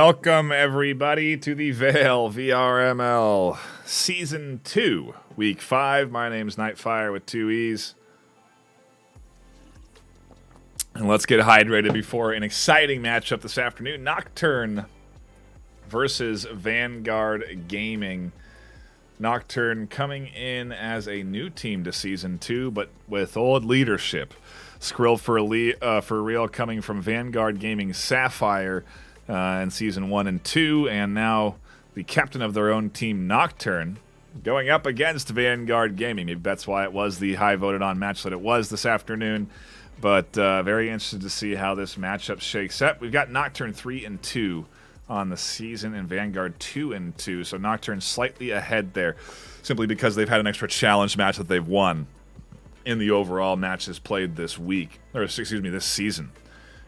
Welcome, everybody, to the VAIL VRML Season 2, Week 5. My name's Nightfire with 2 E's. And let's get hydrated before an exciting matchup this afternoon. Nocturne versus Vanguard Gaming. Nocturne coming in as a new team to Season 2, but with old leadership. Skrill for real coming from Vanguard Gaming Sapphire in Season 1 and 2, and now the captain of their own team, Nocturne, going up against Vanguard Gaming. Maybe that's why it was the high voted on match that it was this afternoon, but very interested to see how this matchup shakes up. We've got Nocturne 3 and 2 on the season and Vanguard 2 and 2, so Nocturne slightly ahead there, simply because they've had an extra challenge match that they've won in the overall matches played this week, or excuse me, this season.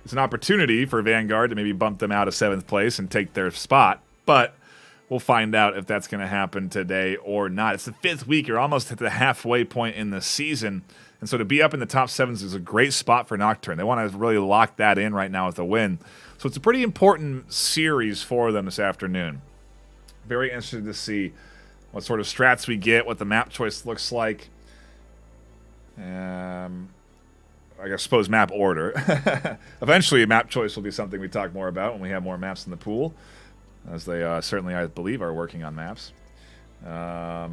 It's an opportunity for Vanguard to maybe bump them out of 7th place and take their spot, but we'll find out if that's going to happen today or not. It's the 5th week. You're almost at the halfway point in the season, and so to be up in the top 7s is a great spot for Nocturne. They want to really lock that in right now with a win. So it's a pretty important series for them this afternoon. Very interested to see what sort of strats we get, what the map choice looks like. I suppose map order. Eventually, map choice will be something we talk more about when we have more maps in the pool, as they certainly, I believe, are working on maps. I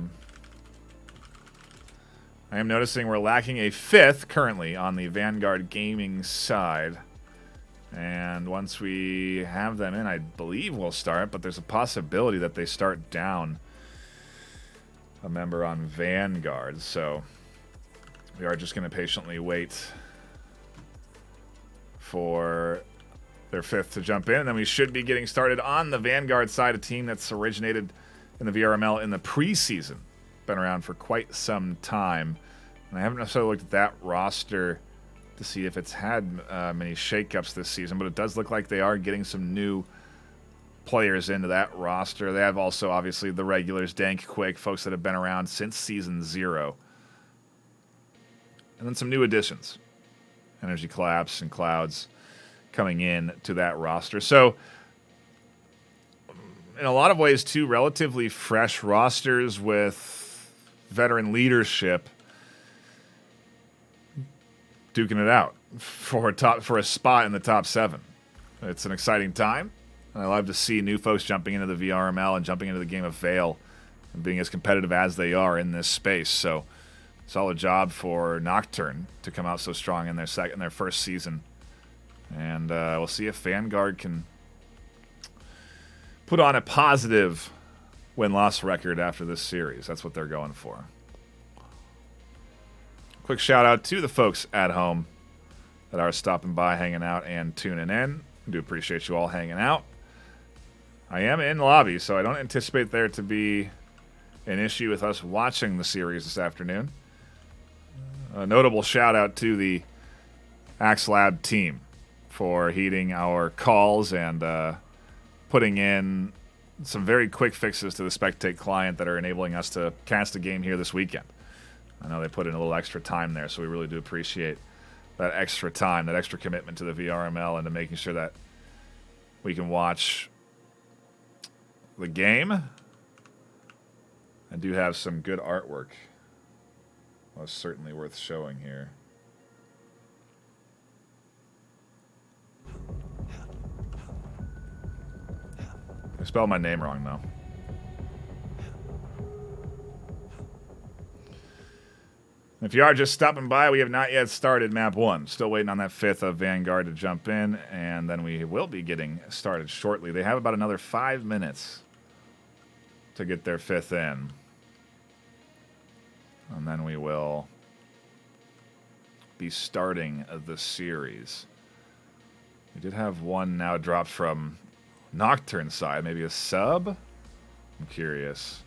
am noticing we're lacking a 5th currently on the Vanguard Gaming side. And once we have them in, I believe we'll start, but there's a possibility that they start down a member on Vanguard, so we are just going to patiently wait for their 5th to jump in, and then we should be getting started on the Vanguard side, a team that's originated in the VRML in the preseason. Been around for quite some time, and I haven't necessarily looked at that roster to see if it's had many shakeups this season, but it does look like they are getting some new players into that roster. They have also, obviously, the regulars, Dank, Quick, folks that have been around since Season 0. And then some new additions. Energy Collapse and Clouds coming in to that roster. So, in a lot of ways, two relatively fresh rosters with veteran leadership duking it out for a spot in the top 7. It's an exciting time. And I love to see new folks jumping into the VRML and jumping into the game of VAIL and being as competitive as they are in this space. So, solid job for Nocturne to come out so strong in their first season. And we'll see if Vanguard can put on a positive win-loss record after this series. That's what they're going for. Quick shout-out to the folks at home that are stopping by, hanging out, and tuning in. I do appreciate you all hanging out. I am in lobby, so I don't anticipate there to be an issue with us watching the series this afternoon. A notable shout-out to the Axe Lab team for heeding our calls and putting in some very quick fixes to the Spectate client that are enabling us to cast a game here this weekend. I know they put in a little extra time there, so we really do appreciate that extra time, that extra commitment to the VRML and to making sure that we can watch the game. I do have some good artwork. That's certainly worth showing here. I spelled my name wrong, though. If you are just stopping by, we have not yet started Map 1. Still waiting on that 5th of Vanguard to jump in, and then we will be getting started shortly. They have about another 5 minutes to get their 5th in. And then we will be starting the series. We did have one now dropped from Nocturne side. Maybe a sub? I'm curious.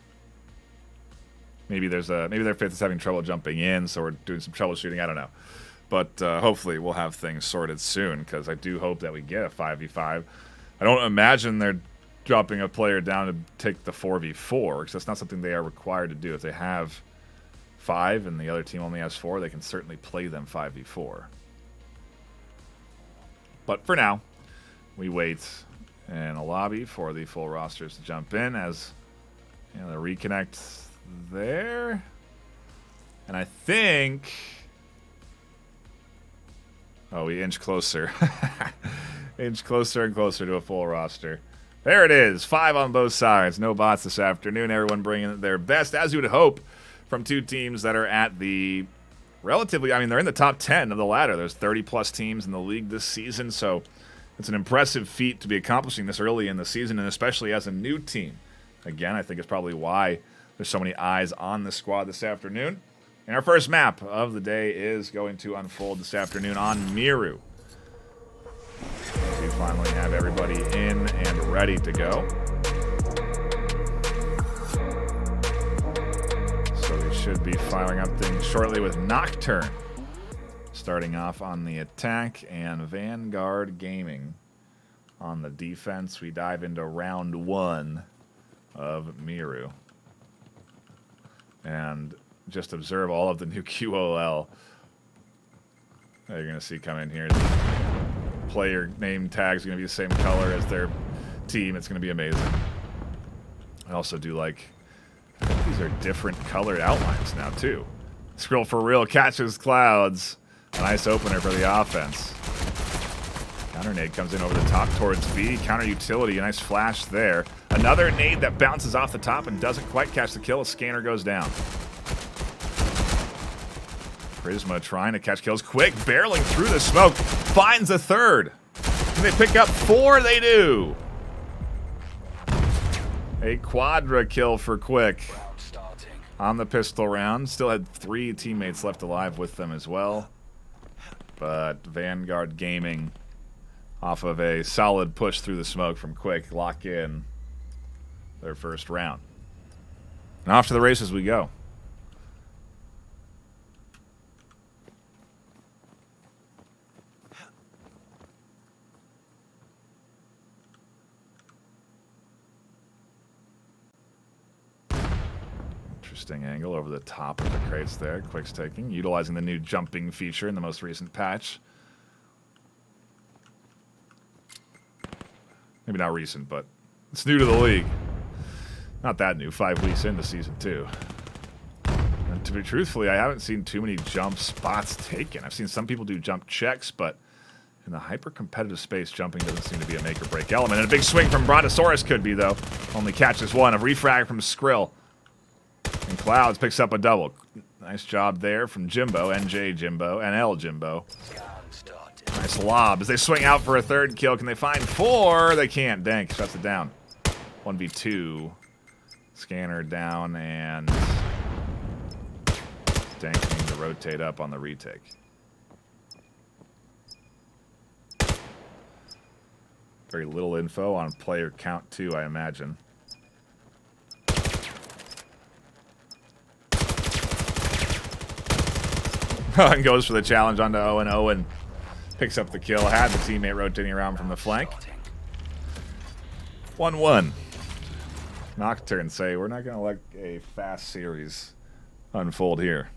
Maybe their 5th is having trouble jumping in, so we're doing some troubleshooting. I don't know. But hopefully we'll have things sorted soon, because I do hope that we get a 5v5. I don't imagine they're dropping a player down to take the 4v4, because that's not something they are required to do. If they have 5 and the other team only has 4, they can certainly play them 5v4. But for now, we wait And a lobby for the full rosters to jump in as the reconnect there. And I think... Oh, we inch closer. Inch closer and closer to a full roster. There it is. 5 on both sides. No bots this afternoon. Everyone bringing their best, as you would hope, from two teams that are at the relatively... I mean, they're in the top 10 of the ladder. There's 30-plus teams in the league this season, so it's an impressive feat to be accomplishing this early in the season, and especially as a new team. Again, I think it's probably why there's so many eyes on the squad this afternoon. And our first map of the day is going to unfold this afternoon on Miru. We finally have everybody in and ready to go. So we should be firing up things shortly with Nocturne starting off on the attack and Vanguard Gaming on the defense. We dive into round 1 of Miru. And just observe all of the new QOL that you're going to see come in here. Player name tags are going to be the same color as their team. It's going to be amazing. I also do like, I think these are different colored outlines now too. Skrill for real catches clouds. A nice opener for the offense. Counter nade comes in over the top towards B. Counter utility, a nice flash there. Another nade that bounces off the top and doesn't quite catch the kill. A scanner goes down. Prisma trying to catch kills. Quick, barreling through the smoke. Finds a third. Can they pick up 4? They do. A quadra kill for Quick on the pistol round. Still had 3 teammates left alive with them as well. But Vanguard Gaming, off of a solid push through the smoke from Quick, lock in their first round. And off to the races we go. Interesting angle over the top of the crates there. Quick's taking, utilizing the new jumping feature in the most recent patch. Maybe not recent, but it's new to the league. Not that new, 5 weeks into Season 2. And to be truthfully, I haven't seen too many jump spots taken. I've seen some people do jump checks, but in the hyper-competitive space, jumping doesn't seem to be a make-or-break element. And a big swing from Brontosaurus could be, though. Only catches 1. A refrag from Skrill. And Clouds picks up a double. Nice job there from Jimbo, NJ Jimbo, NL Jimbo. Nice lob as they swing out for a third kill. Can they find 4? They can't. Dank shuts it down. 1v2. Scanner down, and Dank needs to rotate up on the retake. Very little info on player count, too, I imagine. And goes for the challenge onto Owen. Owen picks up the kill. Had the teammate rotating around from the flank. 1-1. Nocturne say, we're not going to let a fast series unfold here.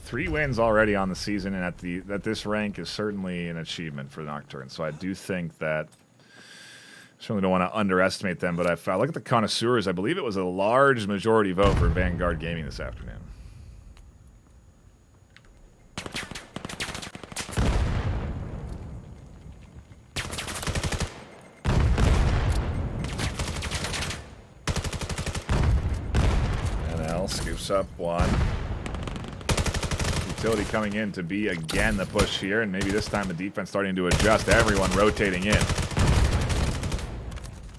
Three wins already on the season, and at this rank is certainly an achievement for Nocturne. So I do think that... Certainly don't want to underestimate them, but if I look at the connoisseurs, I believe it was a large majority vote for Vanguard Gaming this afternoon. NL scoops up 1. Utility coming in to be again the push here, and maybe this time the defense starting to adjust. Everyone rotating in.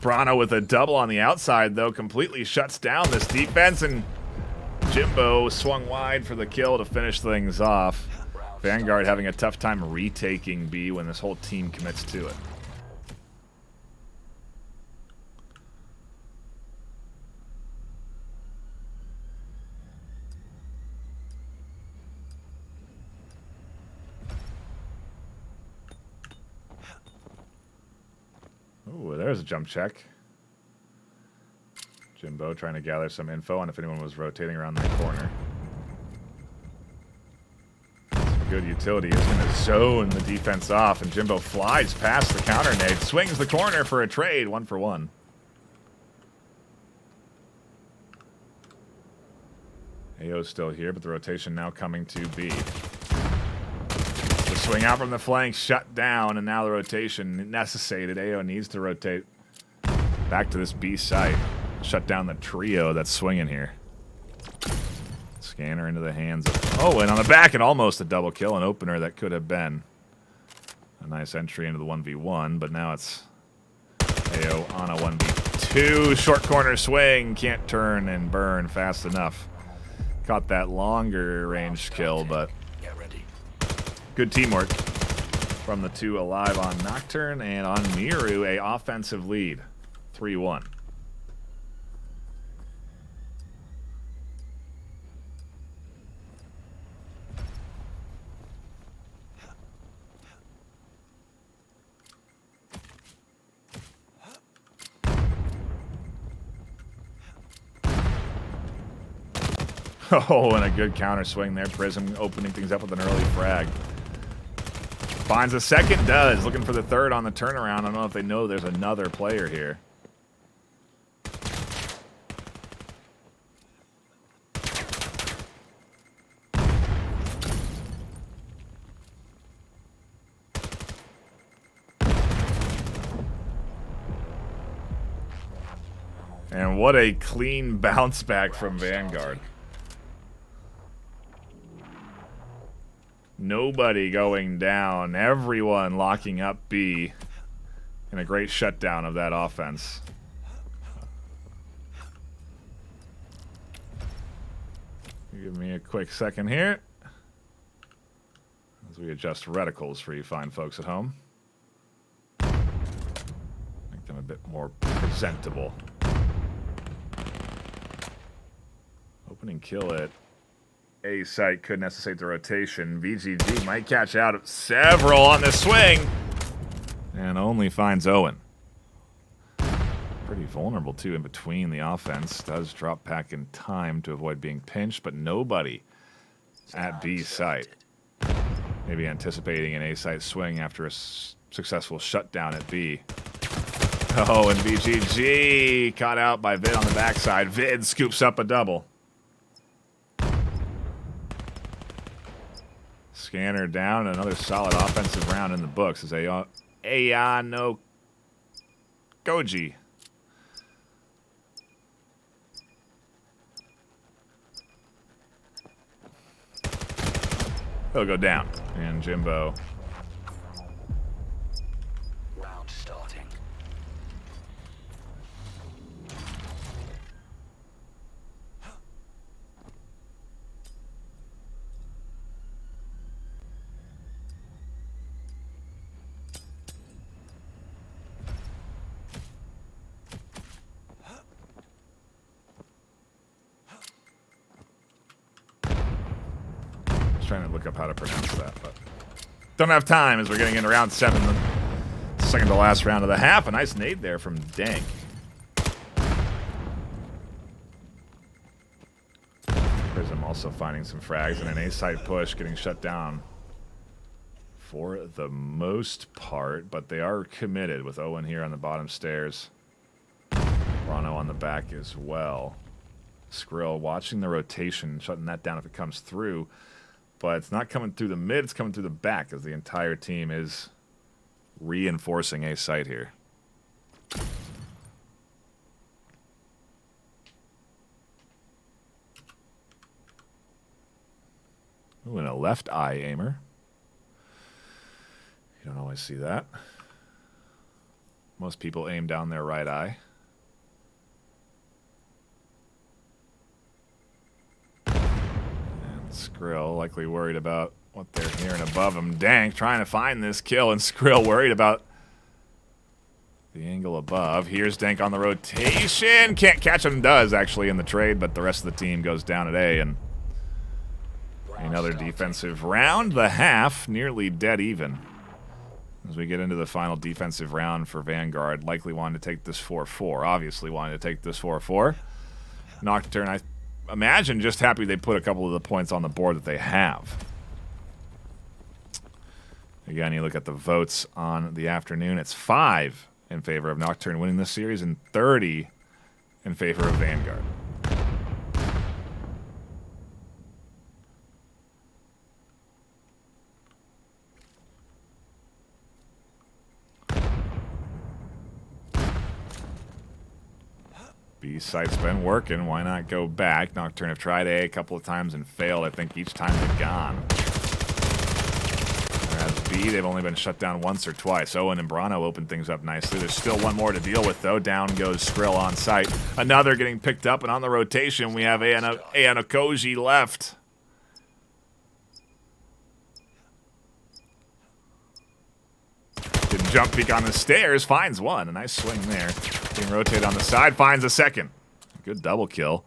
Brano with a double on the outside, though, completely shuts down this defense, and Jimbo swung wide for the kill to finish things off. Vanguard having a tough time retaking B when this whole team commits to it. Ooh, there's a jump check. Jimbo trying to gather some info on if anyone was rotating around that corner. good utility. Is going to zone the defense off, and Jimbo flies past the counter nade, swings the corner for a trade, 1 for 1. AO's still here, but the rotation now coming to B. The swing out from the flank, shut down, and now the rotation necessitated. AO needs to rotate back to this B site. Shut down the trio that's swinging here. Scanner into the hands of Owen on the back, and almost a double kill, an opener that could have been a nice entry into the 1v1, but now it's AO on a 1v2. Short corner swing, can't turn and burn fast enough. Caught that longer range kill, but good teamwork from the two alive on Nocturne, and on Miru, a offensive lead, 3-1. Oh, and a good counter swing there. Prism opening things up with an early frag. Finds a second, does. Looking for the third on the turnaround. I don't know if they know there's another player here. And what a clean bounce back from Vanguard. Nobody going down. Everyone locking up B. And a great shutdown of that offense. Give me a quick second here as we adjust reticles for you fine folks at home. Make them a bit more presentable. Opening kill at A site could necessitate the rotation. VGG might catch out of several on the swing. And only finds Owen. Pretty vulnerable, too, in between the offense. Does drop back in time to avoid being pinched, but nobody at B site. Maybe anticipating an A site swing after a successful shutdown at B. Oh, and VGG caught out by Vid on the backside. Vid scoops up a double. Scanner down, another solid offensive round in the books as Ayano Goji. He'll go down. And Jimbo. Round starting. Trying to look up how to pronounce that, but don't have time as we're getting into round 7, the second to last round of the half. A nice nade there from Dank. Prism also finding some frags and an A-side push, getting shut down for the most part, but they are committed with Owen here on the bottom stairs. Rano on the back as well. Skrill watching the rotation, shutting that down if it comes through. But it's not coming through the mid, it's coming through the back as the entire team is reinforcing a site here. Ooh, and a left eye aimer. You don't always see that. Most people aim down their right eye. Skrill likely worried about what they're hearing above him. Dank trying to find this kill, and Skrill worried about the angle above. Here's Dank on the rotation. Can't catch him, does actually in the trade, but the rest of the team goes down at A, and another defensive round. The half nearly dead even as we get into the final defensive round for Vanguard. Likely wanting to take this 4-4. Obviously wanting to take this 4-4. Nocturne, I imagine just happy they put a couple of the points on the board that they have. Again, you look at the votes on the afternoon. It's 5 in favor of Nocturne winning this series and 30 in favor of Vanguard. B site's been working. Why not go back? Nocturne have tried A a couple of times and failed. I think each time they've gone. Whereas B, they've only been shut down once or twice. Owen and Brano open things up nicely. There's still one more to deal with, though. Down goes Skrill on site. Another getting picked up, and on the rotation, we have Ayanokoji left. Didn't jump peek on the stairs. Finds one. A nice swing there. Being rotated on the side. Finds a second. Good double kill.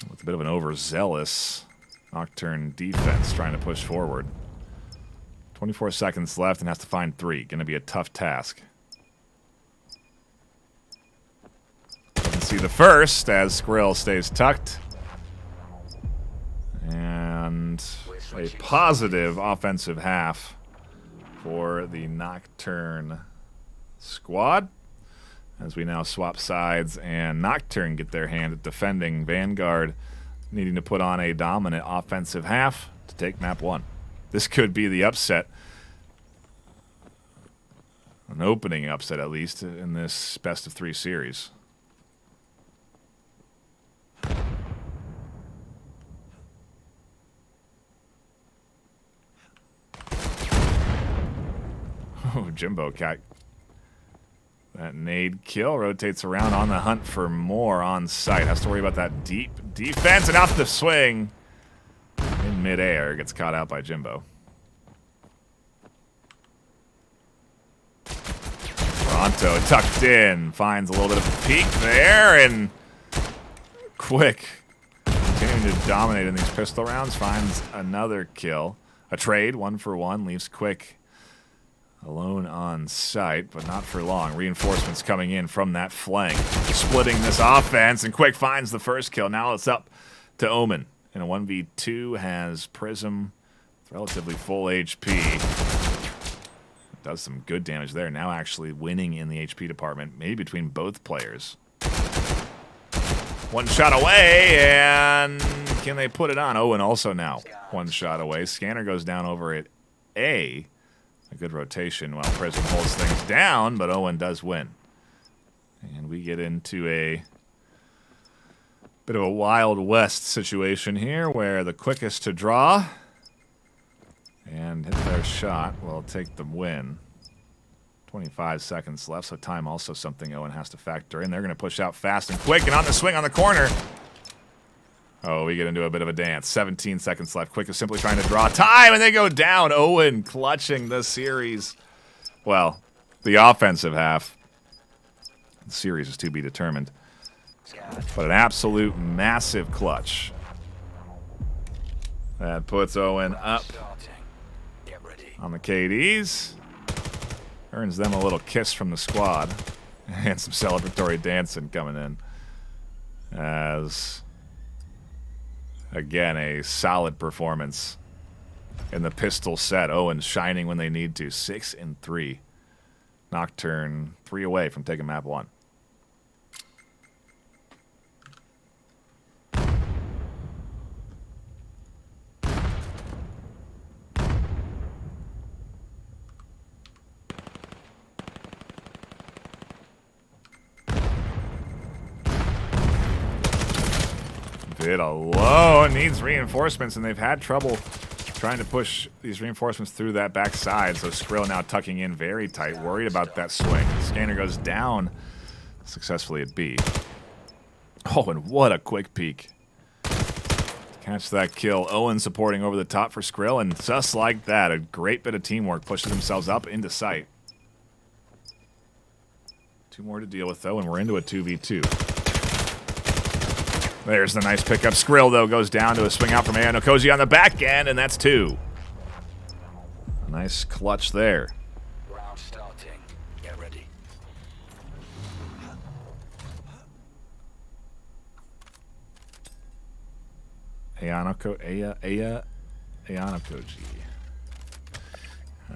With a bit of an overzealous Nocturne defense trying to push forward. 24 seconds left and has to find 3. Going to be a tough task. Doesn't see the first as Skrill stays tucked. And a positive offensive half for the Nocturne squad. As we now swap sides and Nocturne get their hand at defending. Vanguard needing to put on a dominant offensive half to take map 1. This could be the upset. An opening upset, at least, in this best-of-3 series. Oh, Jimbo cat. That nade kill rotates around on the hunt for more on site. Has to worry about that deep defense and out the swing. In midair, gets caught out by Jimbo. Toronto tucked in, finds a little bit of a peek there, and Quick, continuing to dominate in these pistol rounds, finds another kill. A trade, 1 for 1, leaves Quick alone on site, but not for long. Reinforcements coming in from that flank, splitting this offense, and Quick finds the first kill. Now it's up to Omen. In a 1v2, has Prism, relatively full HP. Does some good damage there. Now actually winning in the HP department, maybe between both players. One shot away, and can they put it on? Owen also now 1 shot away. Scanner goes down over at A. A good rotation while Prism holds things down, but Owen does win. And we get into a bit of a Wild West situation here where the quickest to draw and hit their shot will take the win. 25 seconds left, so time also something Owen has to factor in. They're going to push out fast and quick, and on the swing on the corner. Oh, we get into a bit of a dance. 17 seconds left. Quick is simply trying to draw time, and they go down. Owen clutching the series. Well, the offensive half. The series is to be determined. But an absolute massive clutch. That puts Owen up on the KDs. Earns them a little kiss from the squad. And some celebratory dancing coming in. As, again, a solid performance in the pistol set. Owen shining when they need to. 6 and 3. Nocturne 3 away from taking map 1. Bit alone, needs reinforcements, and they've had trouble trying to push these reinforcements through that backside. So Skrill now tucking in very tight, worried about that swing. Scanner goes down successfully at B. Oh, and what a quick peek. Catch that kill. Owen supporting over the top for Skrill, and just like that, a great bit of teamwork pushes themselves up into sight. 2 more to deal with, though, and we're into a 2v2. There's the nice pickup. Skrill, though, goes down to a swing out from Ayanokoji on the back end, and that's 2. A nice clutch there. Round starting. Get ready. Ayanokoji.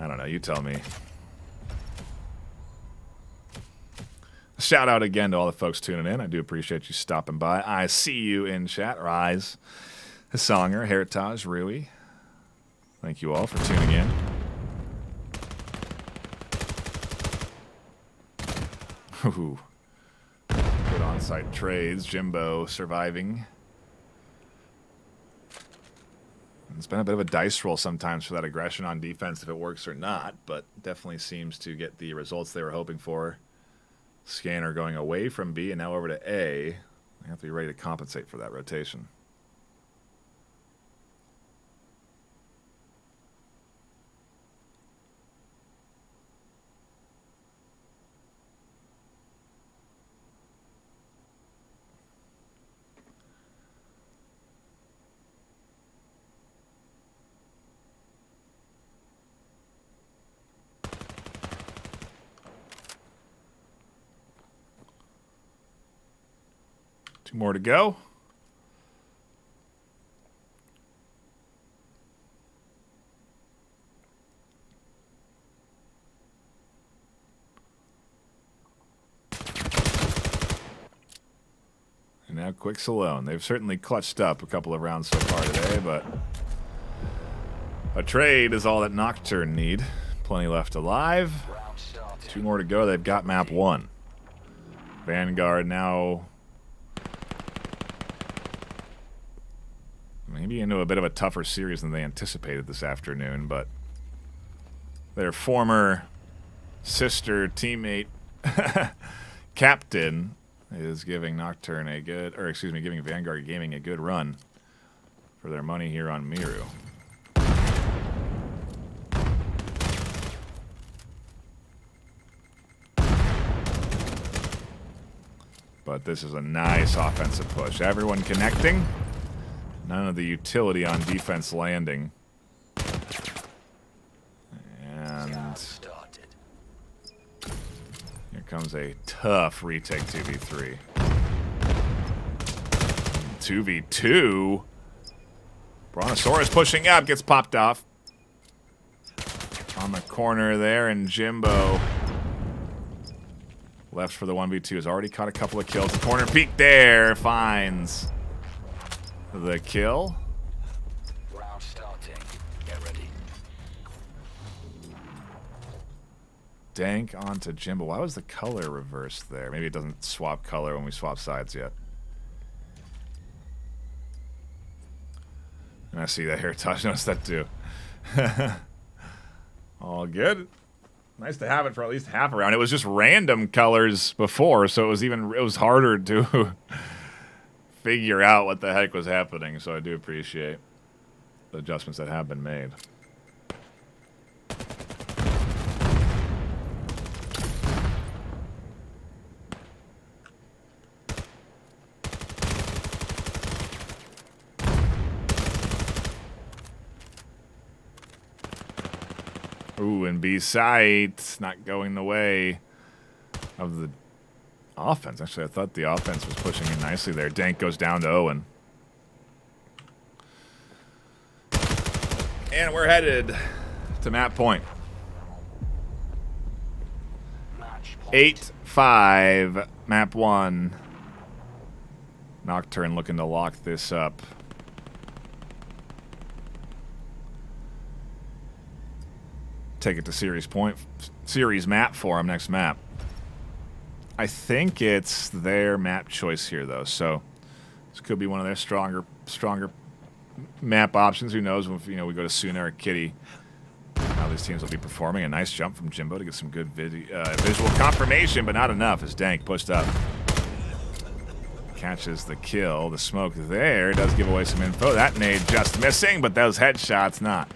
I don't know. You tell me. Shout out again to all the folks tuning in. I do appreciate you stopping by. I see you in chat. Rise, Hasanger, Heritage, Rui. Thank you all for tuning in. Ooh. Good on-site trades. Jimbo surviving. It's been a bit of a dice roll sometimes for that aggression on defense, if it works or not, but definitely seems to get the results they were hoping for. Scanner going away from B and now over to A. They have to be ready to compensate for that rotation. Two more to go. And now Quick's alone. They've certainly clutched up a couple of rounds so far today, but a trade is all that Nocturne need. Plenty left alive. Two more to go. They've got map 1. Vanguard now maybe into a bit of a tougher series than they anticipated this afternoon, but their former sister teammate captain is giving Nocturne a good, or excuse me, giving Vanguard Gaming a good run for their money here on Miru. But this is a nice offensive push. Everyone connecting. None of the utility on defense landing. And here comes a tough retake 2v3. 2v2. Brontosaurus pushing up, gets popped off. On the corner there, and Jimbo left for the 1v2. Has already caught a couple of kills. The corner peek there finds the kill. Round starting. Get ready. Dank onto Jimbo. Why was the color reversed there? Maybe it doesn't swap color when we swap sides yet. And I see that here. Tosh noticed that too. All good. Nice to have it for at least half a round. It was just random colors before, so it was harder to figure out what the heck was happening. So I do appreciate the adjustments that have been made. Ooh, and B site not going the way of the offense. Actually, I thought the offense was pushing in nicely there. Dank goes down to Owen. And we're headed to map point. 8-5, map 1. Nocturne looking to lock this up. Take it to series map for him next map. I think it's their map choice here though, so this could be one of their stronger map options. Who knows if we go to Suna or Kitty, how these teams will be performing. A nice jump from Jimbo to get some good visual confirmation, but not enough as Dank pushed up. Catches the kill. The smoke there does give away some info. That nade just missing, but those headshots not.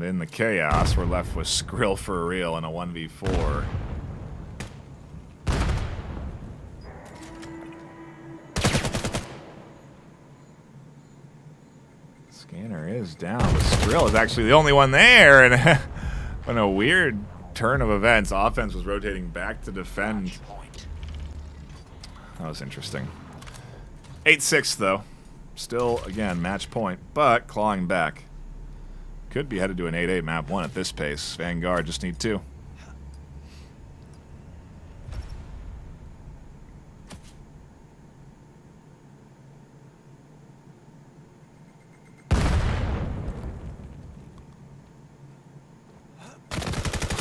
In the chaos, we're left with Skrill for real in a 1v4. Scanner is down, but Skrill is actually the only one there, and in a weird turn of events. Offense was rotating back to defend. Match point. That was interesting. 8-6, though. Still, again, match point, but clawing back. Could be headed to an 8-8 map 1 at this pace. Vanguard just need 2.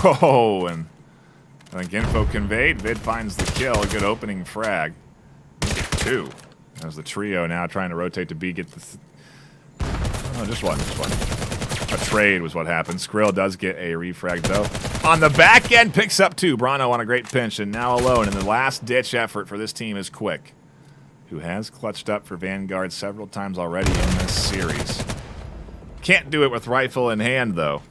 Oh, and I think info conveyed. Vid finds the kill. A good opening frag. 2. As the trio now trying to rotate to B. Get the... oh, just one. A trade was what happened. Skrill does get a refrag, though. On the back end, picks up 2. Brano on a great pinch, and now alone. And the last-ditch effort for this team is Quick, who has clutched up for Vanguard several times already in this series. Can't do it with rifle in hand, though.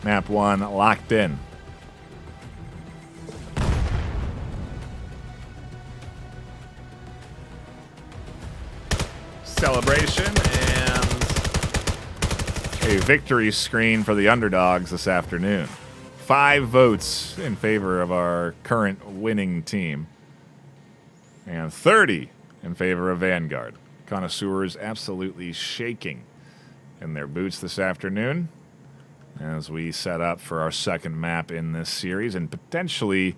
Map 1 locked in. Celebration and a victory screen for the underdogs this afternoon. 5 votes in favor of our current winning team, and 30 in favor of Vanguard. Connoisseurs absolutely shaking in their boots this afternoon as we set up for our second map in this series and potentially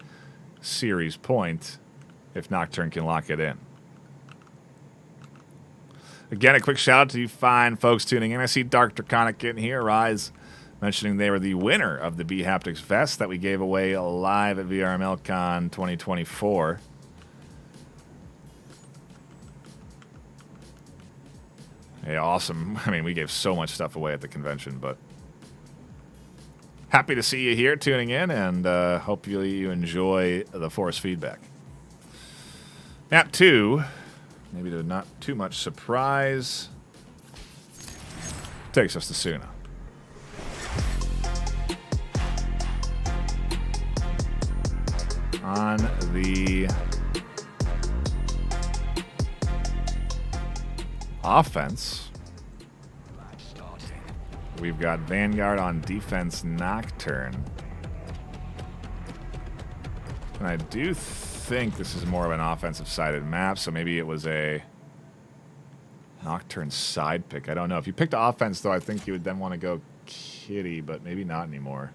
series point if Nocturne can lock it in. Again, a quick shout out to you fine folks tuning in. I see Dark Draconic in here. Rise mentioning they were the winner of the B Haptics vest that we gave away live at VRML Con 2024. Hey, awesome. I mean, we gave so much stuff away at the convention, but happy to see you here tuning in, and hopefully you enjoy the force feedback. Map 2, maybe to not too much surprise, takes us to Suna. On the offense, we've got Vanguard on defense, Nocturne. And I do think this is more of an offensive-sided map, so maybe it was a Nocturne side pick. I don't know. If you picked offense, though, I think you would then want to go Kitty, but maybe not anymore.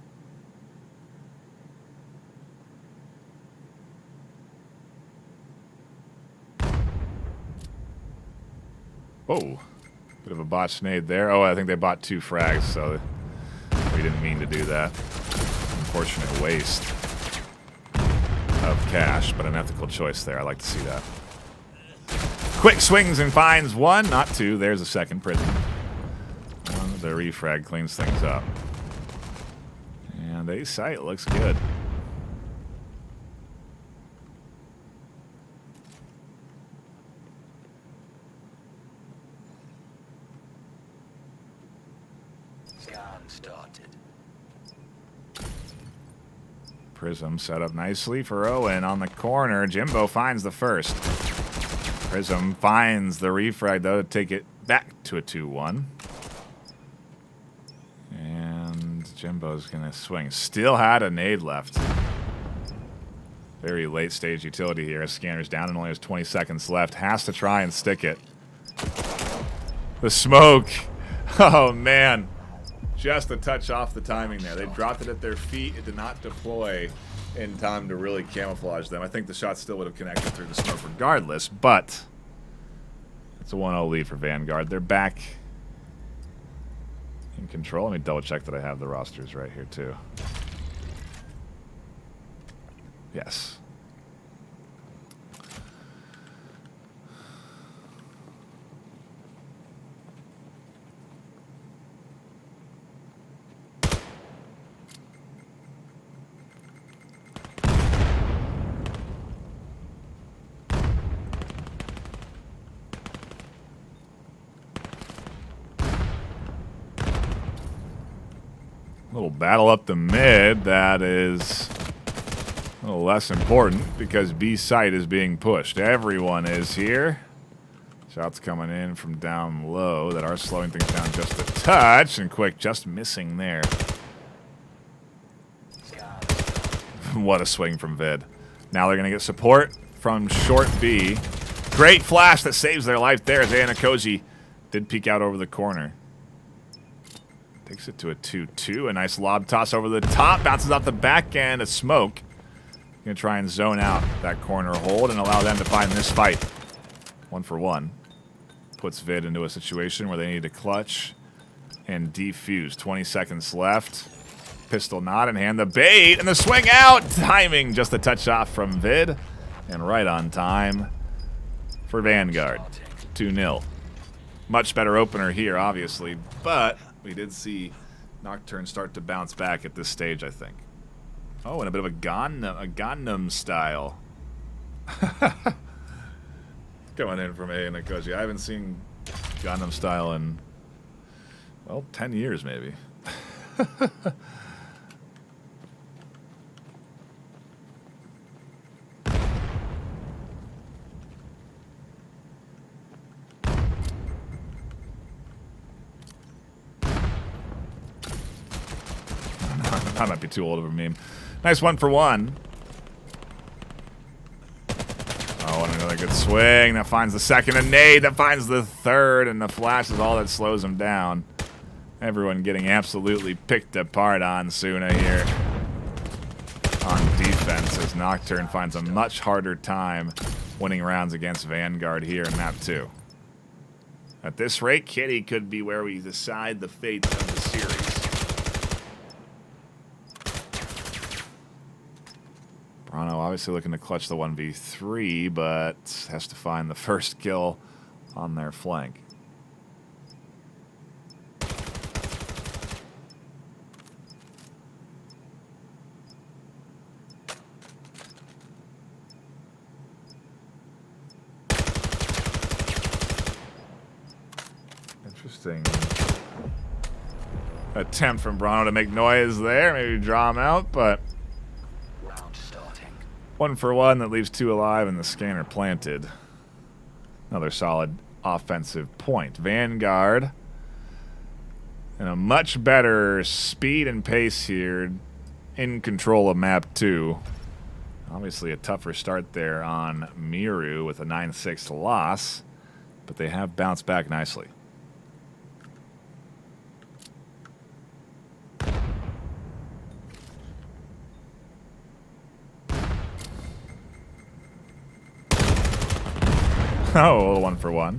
Oh, bit of a botched nade there. Oh, I think they bought 2 frags, so we didn't mean to do that. Unfortunate waste of cash, but an ethical choice there. I like to see that. Quick swings and finds 1, not 2. There's a second prison. The refrag cleans things up. And A site looks good. Started. Prism set up nicely for Owen on the corner. Jimbo finds the first. Prism finds the refrag, though, to take it back to a 2-1. And Jimbo's going to swing. Still had a nade left. Very late stage utility here. Scanner's down and only has 20 seconds left. Has to try and stick it. The smoke. Oh, man. Just a touch off the timing there. They dropped it at their feet. It did not deploy in time to really camouflage them. I think the shot still would have connected through the smoke regardless, but it's a 1-0 lead for Vanguard. They're back in control. Let me double check that I have the rosters right here too. Yes. Little battle up the mid that is a little less important because B site is being pushed. Everyone is here. Shots coming in from down low that are slowing things down just a touch. And Quick just missing there. What a swing from Vid. Now they're going to get support from short B. Great flash that saves their life there as Anakoji did peek out over the corner. Takes it to a 2-2. A nice lob toss over the top. Bounces off the back end. A smoke. Going to try and zone out that corner hold and allow them to find this fight. 1-for-1. Puts Vid into a situation where they need to clutch and defuse. 20 seconds left. Pistol nod and hand the bait. And the swing out. Timing just a touch off from Vid. And right on time for Vanguard. 2-0. Much better opener here, obviously. But we did see Nocturne start to bounce back at this stage, I think. Oh, and a bit of a Gangnam style. Going in from Anakoji. I haven't seen Gangnam style in, well, 10 years maybe. I might be too old of a meme. Nice 1-for-1. Oh, and another good swing. That finds the second. A nade that finds the third. And the flash is all that slows him down. Everyone getting absolutely picked apart on Suna here. On defense as Nocturne finds a much harder time winning rounds against Vanguard here in map 2. At this rate, Kitty could be where we decide the fate of the series. Brano obviously looking to clutch the 1v3, but has to find the first kill on their flank. Interesting attempt from Brano to make noise there, maybe draw him out, but 1-for-1 that leaves 2 alive and the scanner planted. Another solid offensive point. Vanguard in a much better speed and pace here, in control of map 2. Obviously a tougher start there on Miru with a 9-6 loss, but they have bounced back nicely. Oh, 1-for-1.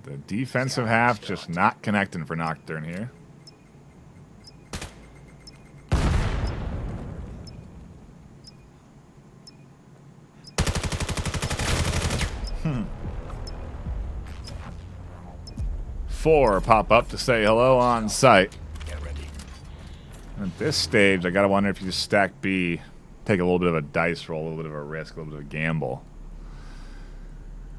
The defensive half just not connecting for Nocturne here. Four pop up to say hello on site. At this stage, I gotta wonder if you just stack B, take a little bit of a dice roll, a little bit of a risk, a little bit of a gamble.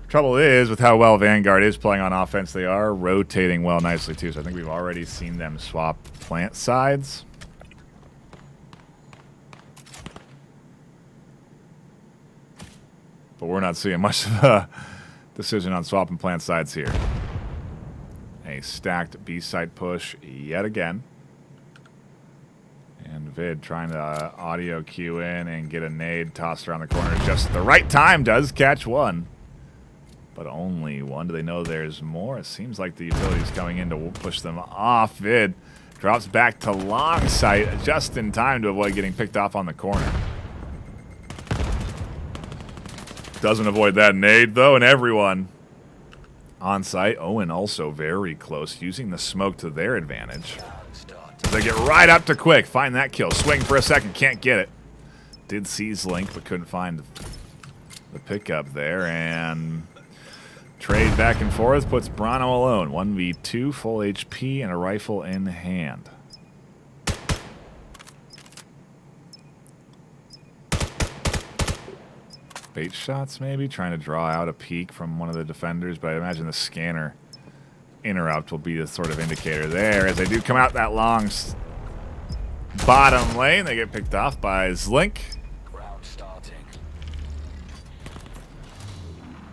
Trouble is, with how well Vanguard is playing on offense, they are rotating well nicely too. So I think we've already seen them swap plant sides. But we're not seeing much of a decision on swapping plant sides here. A stacked B side push yet again. And Vid trying to audio cue in and get a nade tossed around the corner just at the right time. Does catch one. But only one. Do they know there's more? It seems like the utility's coming in to push them off. Vid drops back to long sight just in time to avoid getting picked off on the corner. Doesn't avoid that nade, though, and everyone on site. Owen also very close, using the smoke to their advantage. They get right up to Quick. Find that kill. Swing for a second. Can't get it. Did seize Link, but couldn't find the pickup there, and trade back and forth puts Brano alone. 1v2, full HP, and a rifle in hand. Bait shots, maybe? Trying to draw out a peek from one of the defenders, but I imagine the scanner interrupt will be the sort of indicator there. As they do come out that long bottom lane, they get picked off by Zlink. Round starting.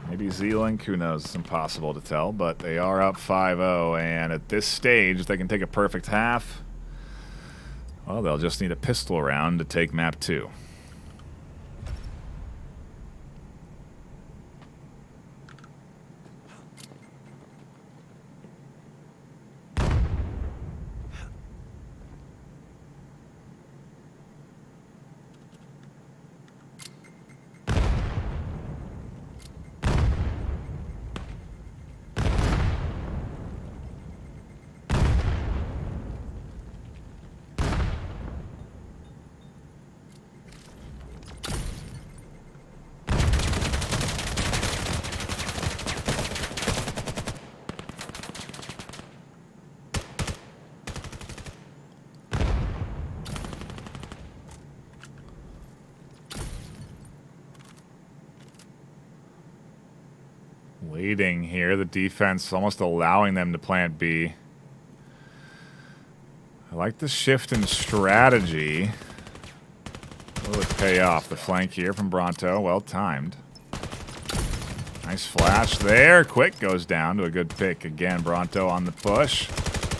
Maybe Z-Link, who knows? It's impossible to tell, but they are up 5-0, and at this stage, if they can take a perfect half, well, they'll just need a pistol round to take map 2. Waiting here, the defense almost allowing them to plant B. I like the shift in strategy. Will it pay off? The flank here from Bronto, well timed. Nice flash there. Quick goes down to a good pick. Again, Bronto on the push.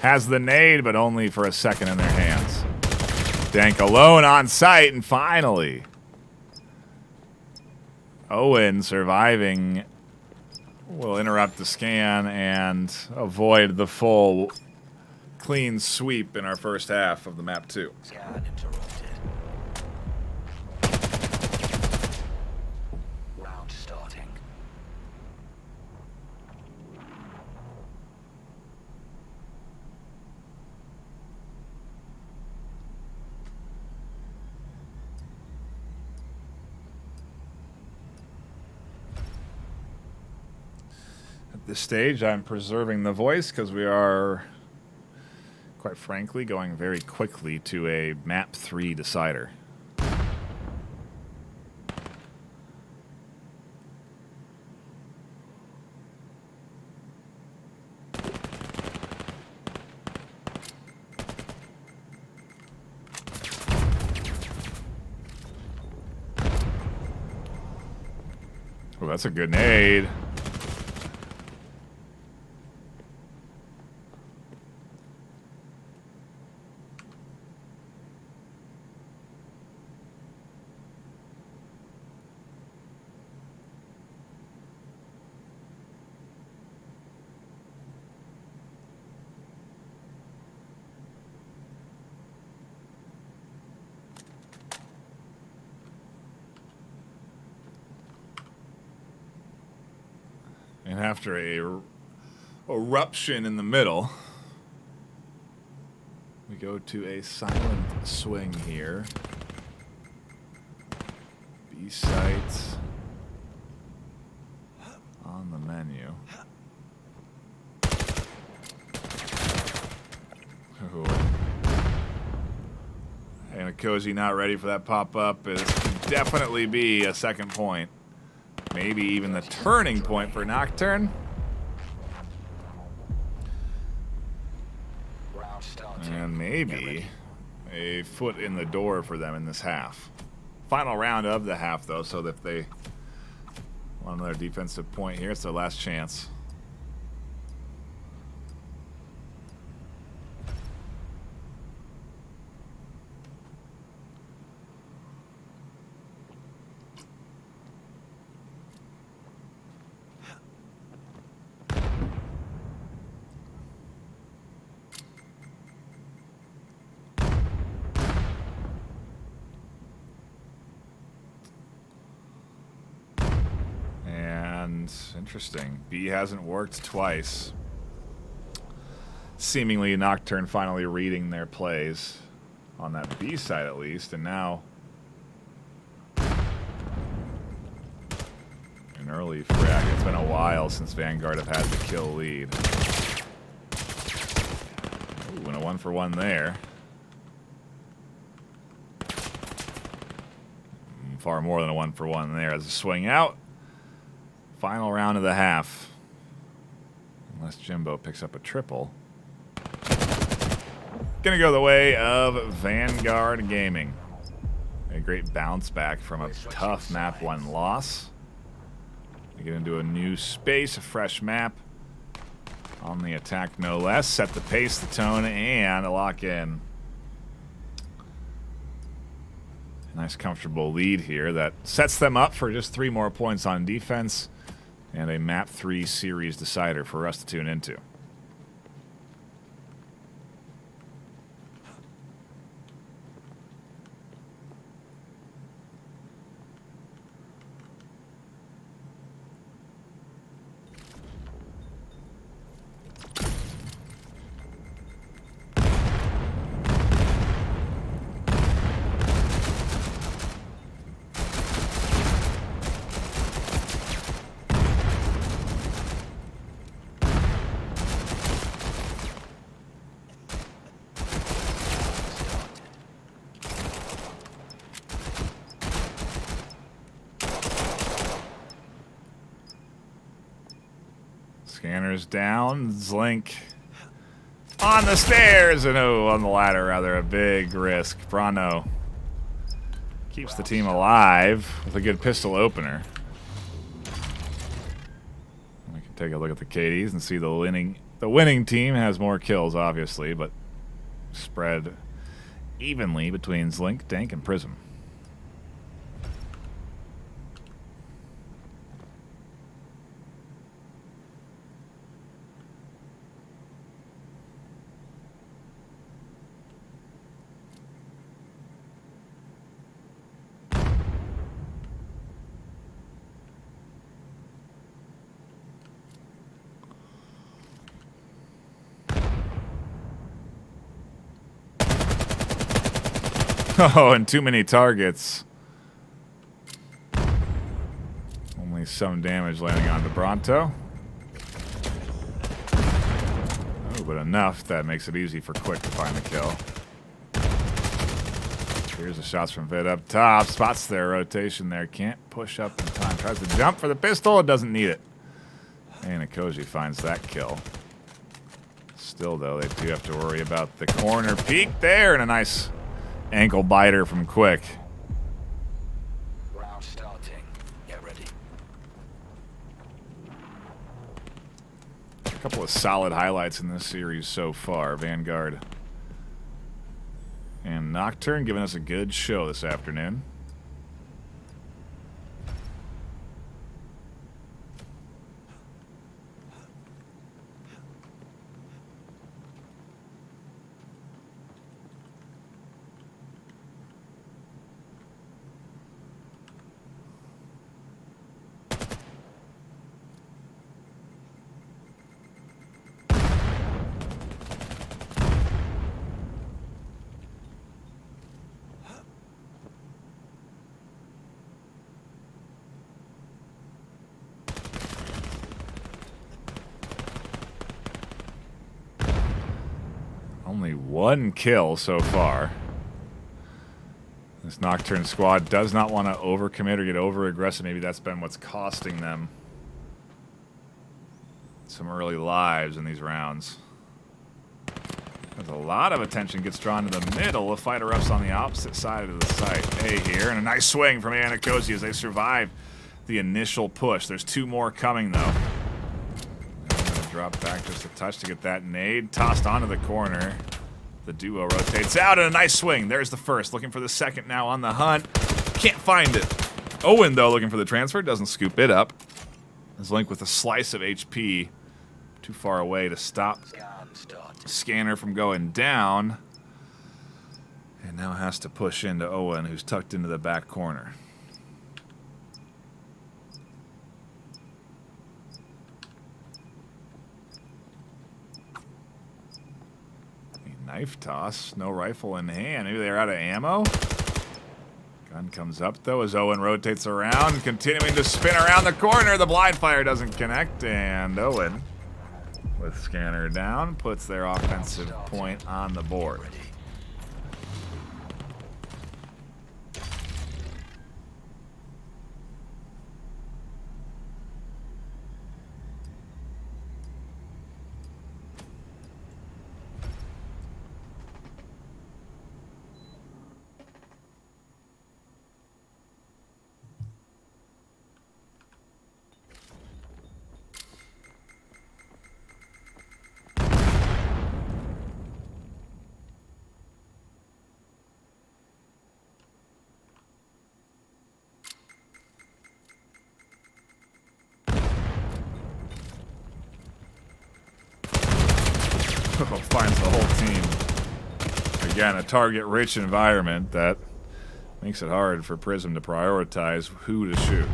Has the nade, but only for a second in their hands. Dank alone on site, and finally, Owen surviving will interrupt the scan and avoid the full clean sweep in our first half of the map 2. Scan interrupted. Round starting. At this stage, I'm preserving the voice because we are, quite frankly, going very quickly to a map 3 decider. Oh, that's a good nade. And after a eruption in the middle, we go to a silent swing here. B sites on the menu. Ooh. And a Cozy not ready for that pop-up is definitely be a second point. Maybe even the turning point for Nocturne. And maybe a foot in the door for them in this half. Final round of the half, though, so that if they want another defensive point here, it's their last chance. Interesting. B hasn't worked twice. Seemingly Nocturne finally reading their plays on that B side at least, and now early frag. It's been a while since Vanguard have had the kill lead. Ooh, and a 1-for-1 there. Far more than a 1-for-1 there as a swing out. Final round of the half. Unless Jimbo picks up a triple. Gonna go the way of Vanguard Gaming. A great bounce back from a tough map 1 loss. They get into a new space, a fresh map. On the attack, no less. Set the pace, the tone, and a lock in. Nice, comfortable lead here that sets them up for just 3 more points on defense and a map 3 series decider for us to tune into. Scanners down. Zlink on the stairs. And on the ladder, rather. A big risk. Brano keeps the team alive with a good pistol opener. We can take a look at the KDs and see the winning team has more kills, obviously, but spread evenly between Zlink, Dank, and Prism. Oh, and too many targets. Only some damage landing onto Bronto. Oh, but enough that makes it easy for Quick to find the kill. Here's the shots from Vid up top. Spots their rotation there. Can't push up in time. Tries to jump for the pistol. It doesn't need it. And Akoji finds that kill. Still, though, they do have to worry about the corner peek there. And a nice ankle biter from Quick. Round starting. Get ready. A couple of solid highlights in this series so far. Vanguard and Nocturne giving us a good show this afternoon. Only 1 kill so far. This Nocturne squad does not want to overcommit or get over-aggressive. Maybe that's been what's costing them some early lives in these rounds. There's a lot of attention gets drawn to the middle. The fighter ups on the opposite side of the site. A here, and a nice swing from Anakosi as they survive the initial push. There's 2 more coming, though. Drop back just a touch to get that nade. Tossed onto the corner. The duo rotates out, and a nice swing. There's the first. Looking for the second now on the hunt. Can't find it. Owen, though, looking for the transfer. Doesn't scoop it up. Zlink with a slice of HP. Too far away to stop Scanner from going down. And now has to push into Owen, who's tucked into the back corner. Knife toss, no rifle in hand. Maybe they're out of ammo. Gun comes up, though, as Owen rotates around, continuing to spin around the corner. The blind fire doesn't connect, and Owen, with scanner down, puts their offensive point on the board. Finds the whole team. Again, a target-rich environment that makes it hard for Prism to prioritize who to shoot.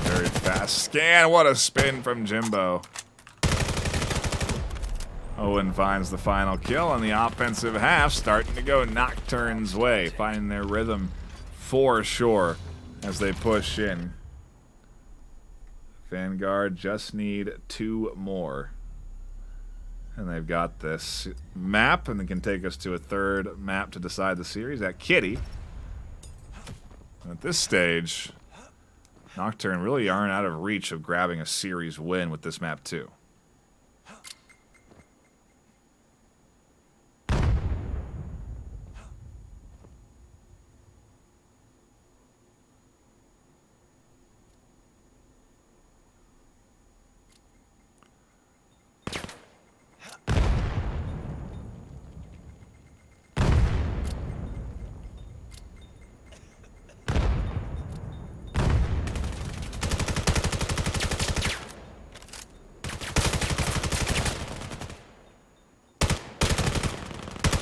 Very fast scan. What a spin from Jimbo. Owen finds the final kill, and the offensive half starting to go Nocturne's way, finding their rhythm for sure as they push in. Vanguard just need 2 more. And they've got this map, and they can take us to a 3rd map to decide the series at Kitty. And at this stage, Nocturne really aren't out of reach of grabbing a series win with this map too.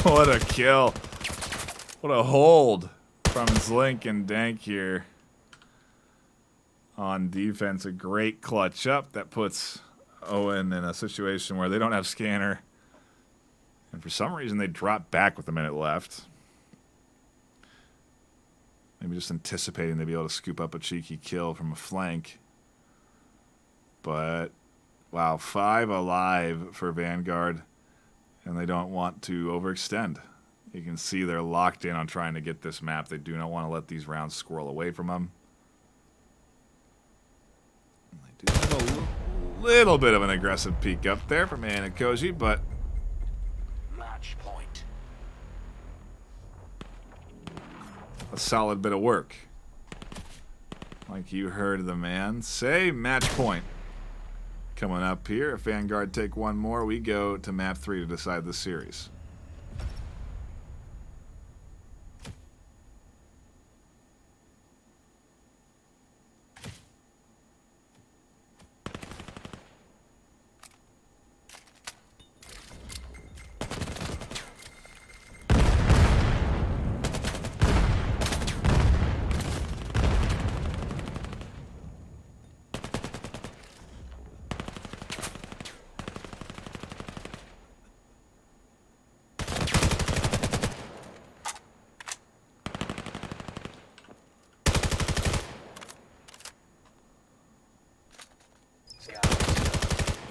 What a kill. What a hold from Zlink and Dank here on defense. A great clutch up that puts Owen in a situation where they don't have scanner. And for some reason, they drop back with a minute left. Maybe just anticipating they'd be able to scoop up a cheeky kill from a flank. But, wow, 5 alive for Vanguard. And they don't want to overextend. You can see they're locked in on trying to get this map. They do not want to let these rounds squirrel away from them. And they do have a little bit of an aggressive peek up there from Anakoji, but Match point. a solid bit of work. Like you heard the man say, match point. Coming up here, if Vanguard take 1 more, we go to map 3 to decide the series.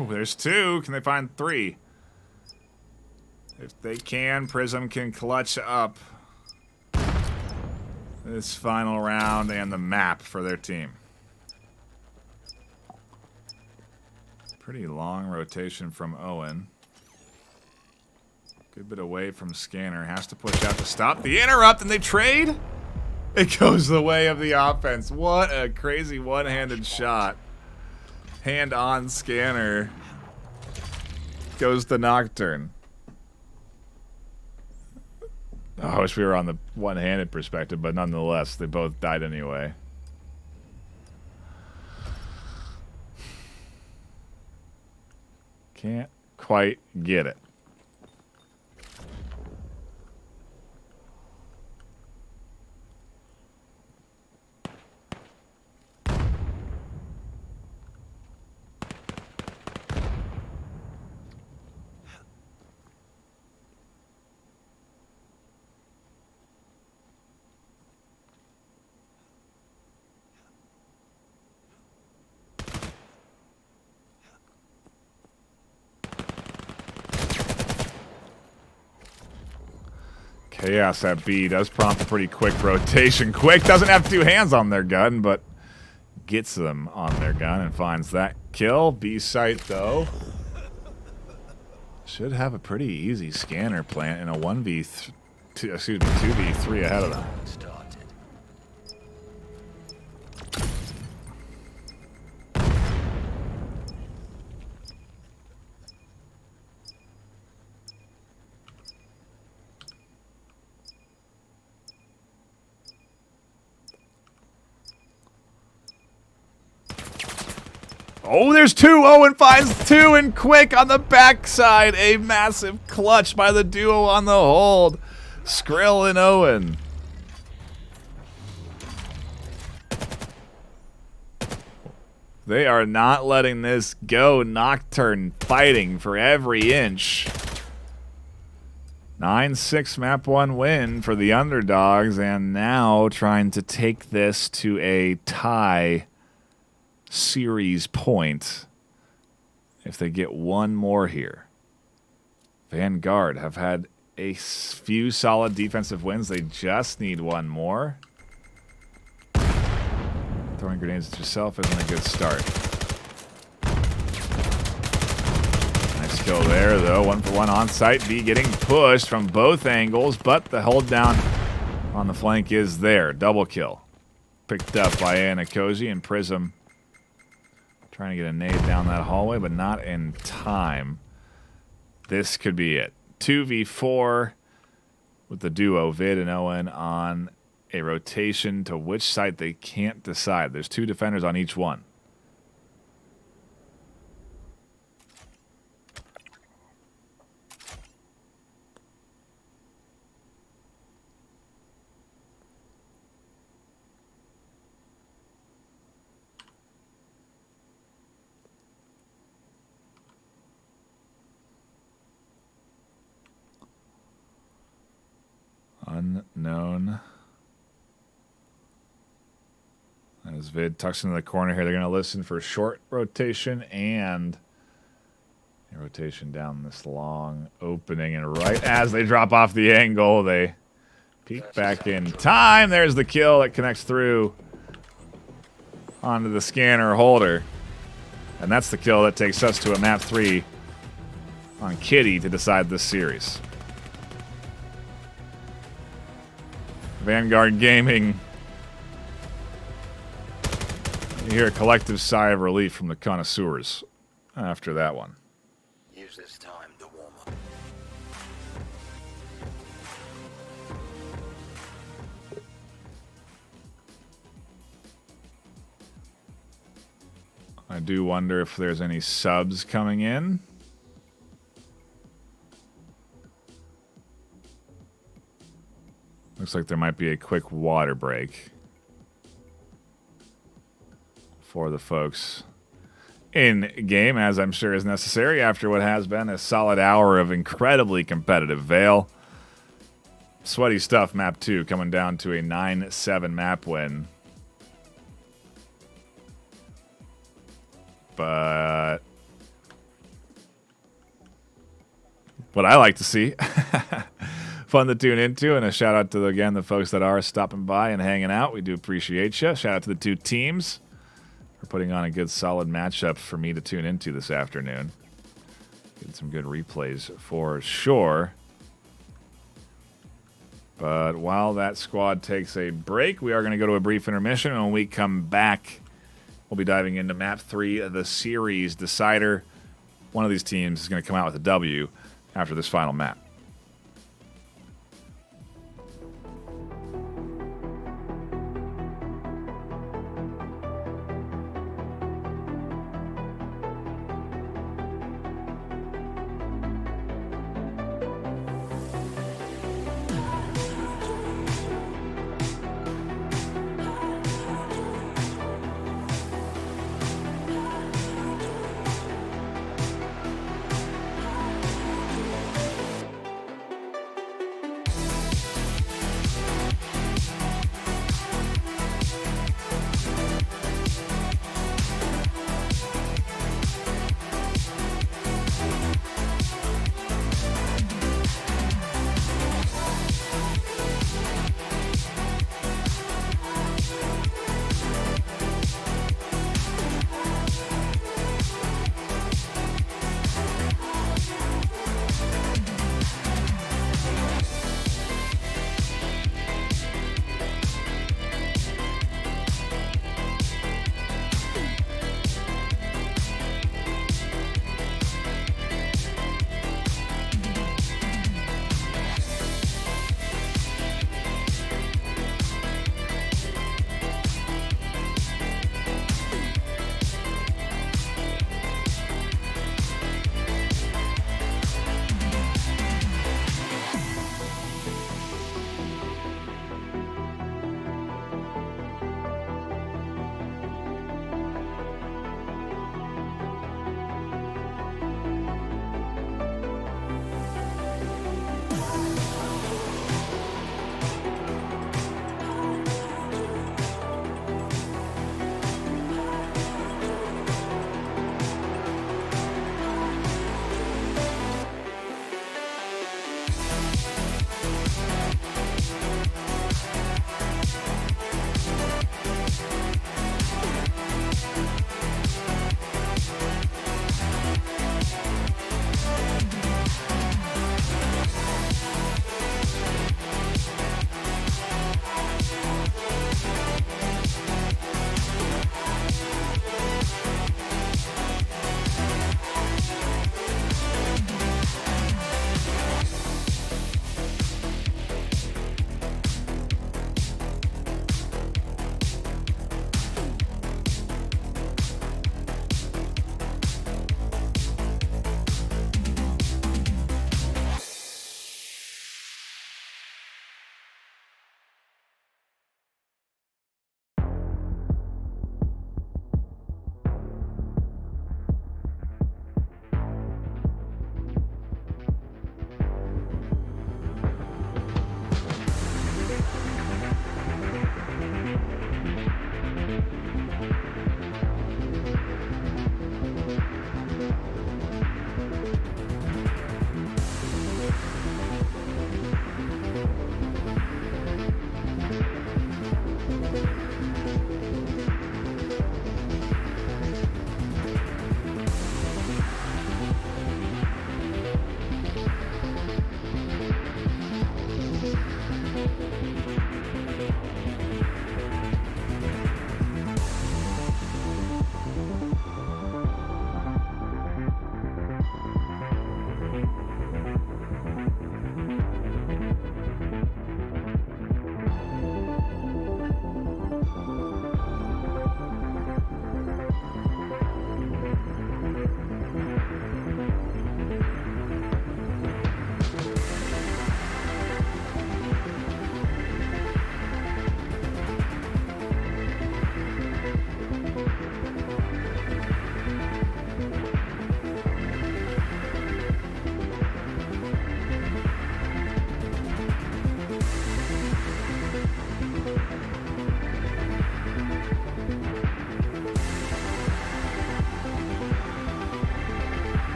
Ooh, there's 2. Can they find 3? If they can, Prism can clutch up this final round and the map for their team. Pretty long rotation from Owen. Good bit away from Scanner. Has to push out to stop the interrupt, and they trade? It goes the way of the offense. What a crazy one-handed shot. Hand on Scanner. Goes the Nocturne. Oh, I wish we were on the one-handed perspective, but nonetheless, they both died anyway. Can't quite get it. Chaos at B does prompt a pretty quick rotation. Quick doesn't have two hands on their gun, but gets them on their gun and finds that kill. B site, though, should have a pretty easy scanner plant in a 2v3 ahead of them. Oh, there's two. Owen finds two, and quick on the backside. A massive clutch by the duo on the hold. Skrill and Owen. They are not letting this go. Nocturne fighting for every inch. 9-6 map 1 win for the underdogs, and now trying to take this to a tie series point if they get one more here. Vanguard have had a few solid defensive wins. They just need one more. Throwing grenades at yourself isn't a good start. Nice kill there, though. 1-for-1 on site. B getting pushed from both angles, but the hold down on the flank is there. Double kill. Picked up by Anakoji, and Prism trying to get a nade down that hallway, but not in time. This could be it. 2v4 with the duo, Vid and Owen, on a rotation to which site they can't decide. There's two defenders on each one. Unknown. As Vid tucks into the corner here, they're going to listen for short rotation and a rotation down this long opening. And right as they drop off the angle, they peek back in time. There's the kill that connects through onto the scanner holder. And that's the kill that takes us to a map 3 on Kitty to decide this series. Vanguard Gaming. You hear a collective sigh of relief from the connoisseurs after that one. Use this time to warm up. I do wonder if there's any subs coming in. Looks like there might be a quick water break for the folks in game, as I'm sure is necessary after what has been a solid hour of incredibly competitive VAIL. Sweaty stuff, map 2, coming down to a 9-7 map win. But what I like to see. Fun to tune into, and a shout out to, again, the folks that are stopping by and hanging out. We do appreciate you. Shout out to the two teams for putting on a good, solid matchup for me to tune into this afternoon. Getting some good replays for sure. But while that squad takes a break, we are going to go to a brief intermission, and when we come back, we'll be diving into map 3 of the series decider. One of these teams is going to come out with a W after this final map.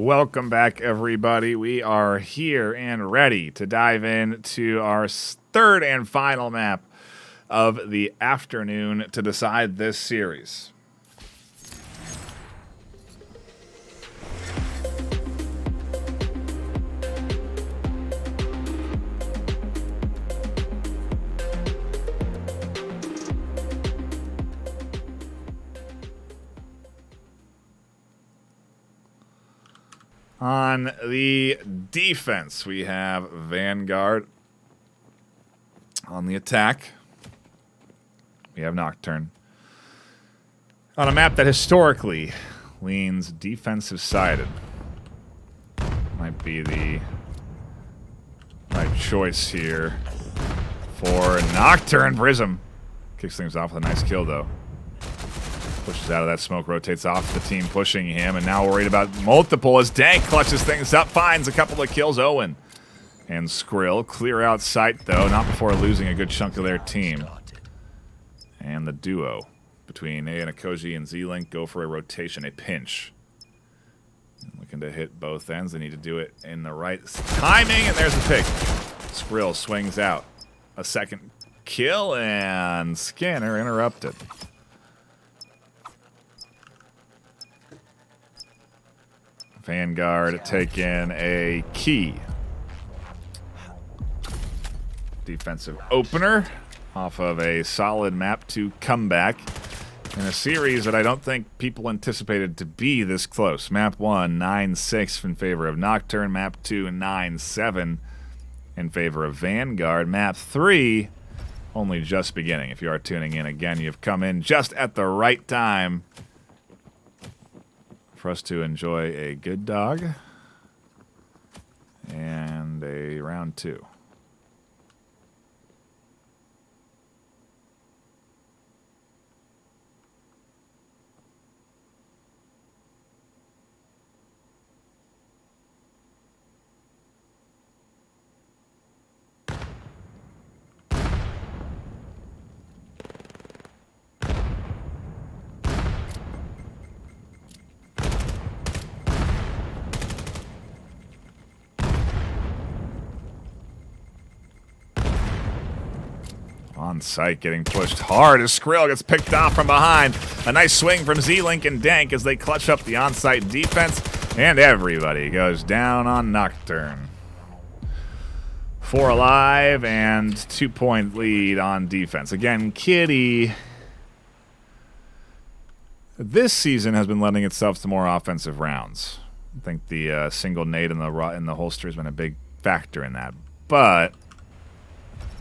Welcome back, everybody. We are here and ready to dive into our third and final map of the afternoon to decide this series. On the defense, we have Vanguard. On the attack, we have Nocturne. On a map that historically leans defensive-sided. Might be the right choice here for Nocturne. Prism kicks things off with a nice kill, though. Pushes out of that smoke, rotates off the team pushing him, and now worried about multiple as Dank clutches things up, finds a couple of kills. Owen and Skrill clear out sight, though, not before losing a good chunk of their team. And the duo between Ayanikoji and Z-Link go for a rotation, a pinch. Looking to hit both ends. They need to do it in the right timing, and there's the pick. Skrill swings out. A second kill, and Scanner interrupted. Vanguard taking a key defensive opener off of a solid map 2 comeback in a series that I don't think people anticipated to be this close. Map 1, 9-6 in favor of Nocturne. Map 2, 9-7 in favor of Vanguard. Map 3, only just beginning. If you are tuning in again, you've come in just at the right time for us to enjoy a good dog and a round 2. On site, getting pushed hard as Skrill gets picked off from behind. A nice swing from Z-Link and Dank as they clutch up the on-site defense, and everybody goes down on Nocturne. 4 alive and 2-point lead on defense. Again, Kitty this season has been lending itself to more offensive rounds. I think the single nade in the holster has been a big factor in that, but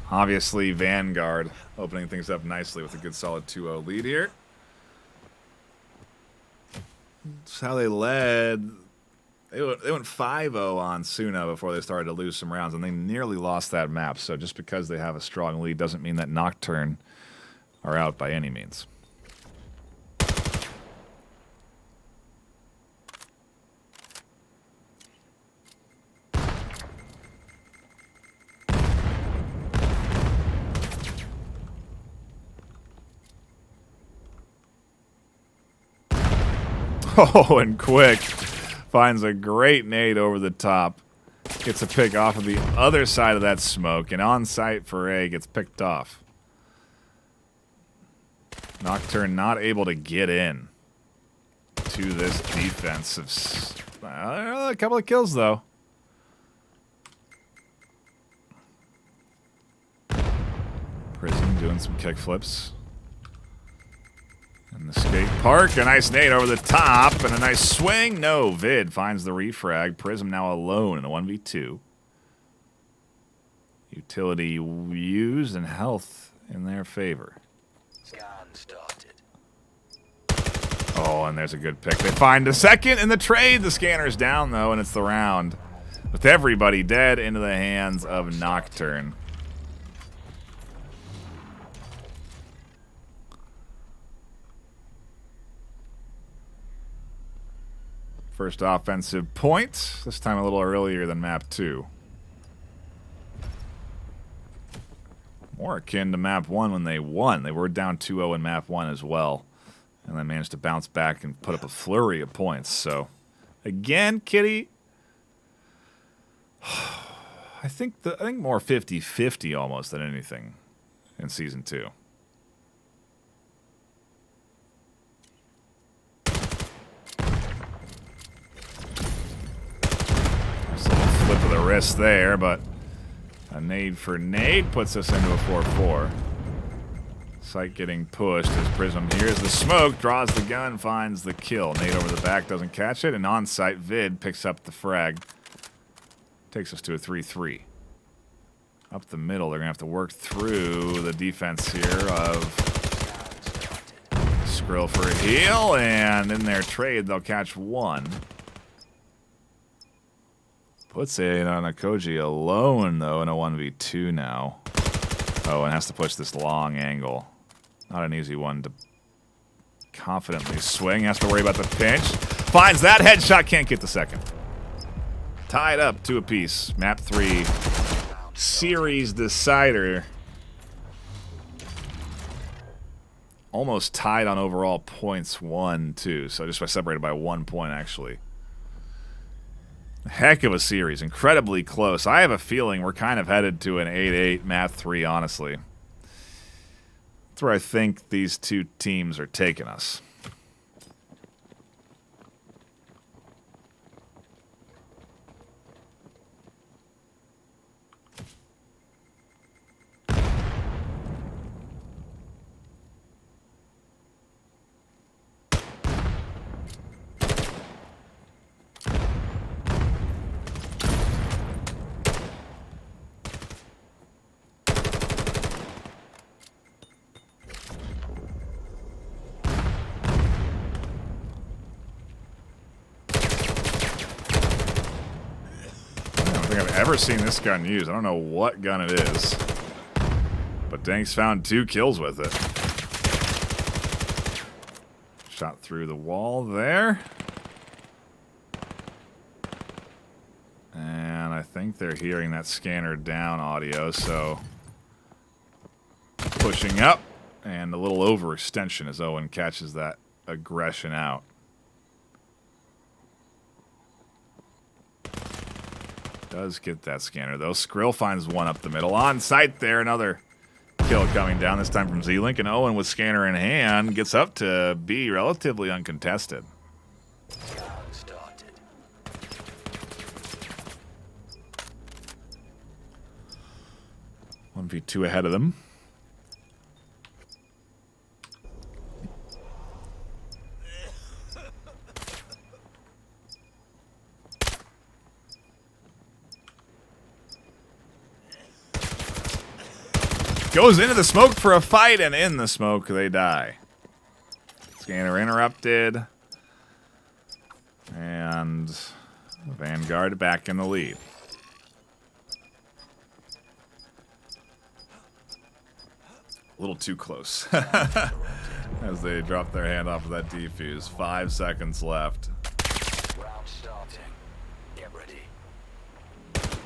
obviously, Vanguard opening things up nicely with a good solid 2-0 lead here. That's how they led. They went 5-0 on Suna before they started to lose some rounds, and they nearly lost that map. So just because they have a strong lead doesn't mean that Nocturne are out by any means. Oh, and Quick finds a great nade over the top. Gets a pick off of the other side of that smoke, and on site for A gets picked off. Nocturne not able to get in to this defense. A couple of kills, though. Prism doing some kick flips. In the skate park, a nice nade over the top, and a nice swing. No, Vid finds the refrag. Prism now alone in a 1v2. Utility used and health in their favor. Oh, and there's a good pick. They find a second in the trade. The scanner's down, though, and it's the round. With everybody dead into the hands of Nocturne. First offensive point, this time a little earlier than map 2. More akin to map 1 when they won. They were down 2-0 in map 1 as well. And then managed to bounce back and put up a flurry of points. So Again, Kitty. I think more 50-50 almost than anything in season 2. There's a little flip of the wrist there, but a nade for nade puts us into a 4-4. Sight getting pushed as Prism hears the smoke, draws the gun, finds the kill. Nade over the back, doesn't catch it, and on-site Vid picks up the frag. Takes us to a 3-3. Up the middle, they're going to have to work through the defense here of Skrill for a heal, and in their trade, they'll catch one. Puts it on Akoji alone, though, in a 1v2 now. Oh, and has to push this long angle. Not an easy one to confidently swing. Has to worry about the pinch. Finds that headshot, can't get the second. Tied up 2 apiece. Map 3 series decider. Almost tied on overall points 1-2. So just by separated by 1 point, actually. Heck of a series. Incredibly close. I have a feeling we're kind of headed to an 8-8 Map 3, honestly. That's where I think these two teams are taking us. Ever seen this gun used. I don't know what gun it is, but Dank's found 2 kills with it. Shot through the wall there, and I think they're hearing that scanner down audio, so pushing up, and a little overextension as Owen catches that aggression out. Does get that scanner, though. Skrill finds one up the middle. On site there, another kill coming down, this time from Z-Link. And Owen, with scanner in hand, gets up to B relatively uncontested. 1v2 ahead of them. Goes into the smoke for a fight, and in the smoke they die. Scanner interrupted. And Vanguard back in the lead. A little too close. As they drop their hand off of that defuse. 5 seconds left. Round starting. Get ready. Started.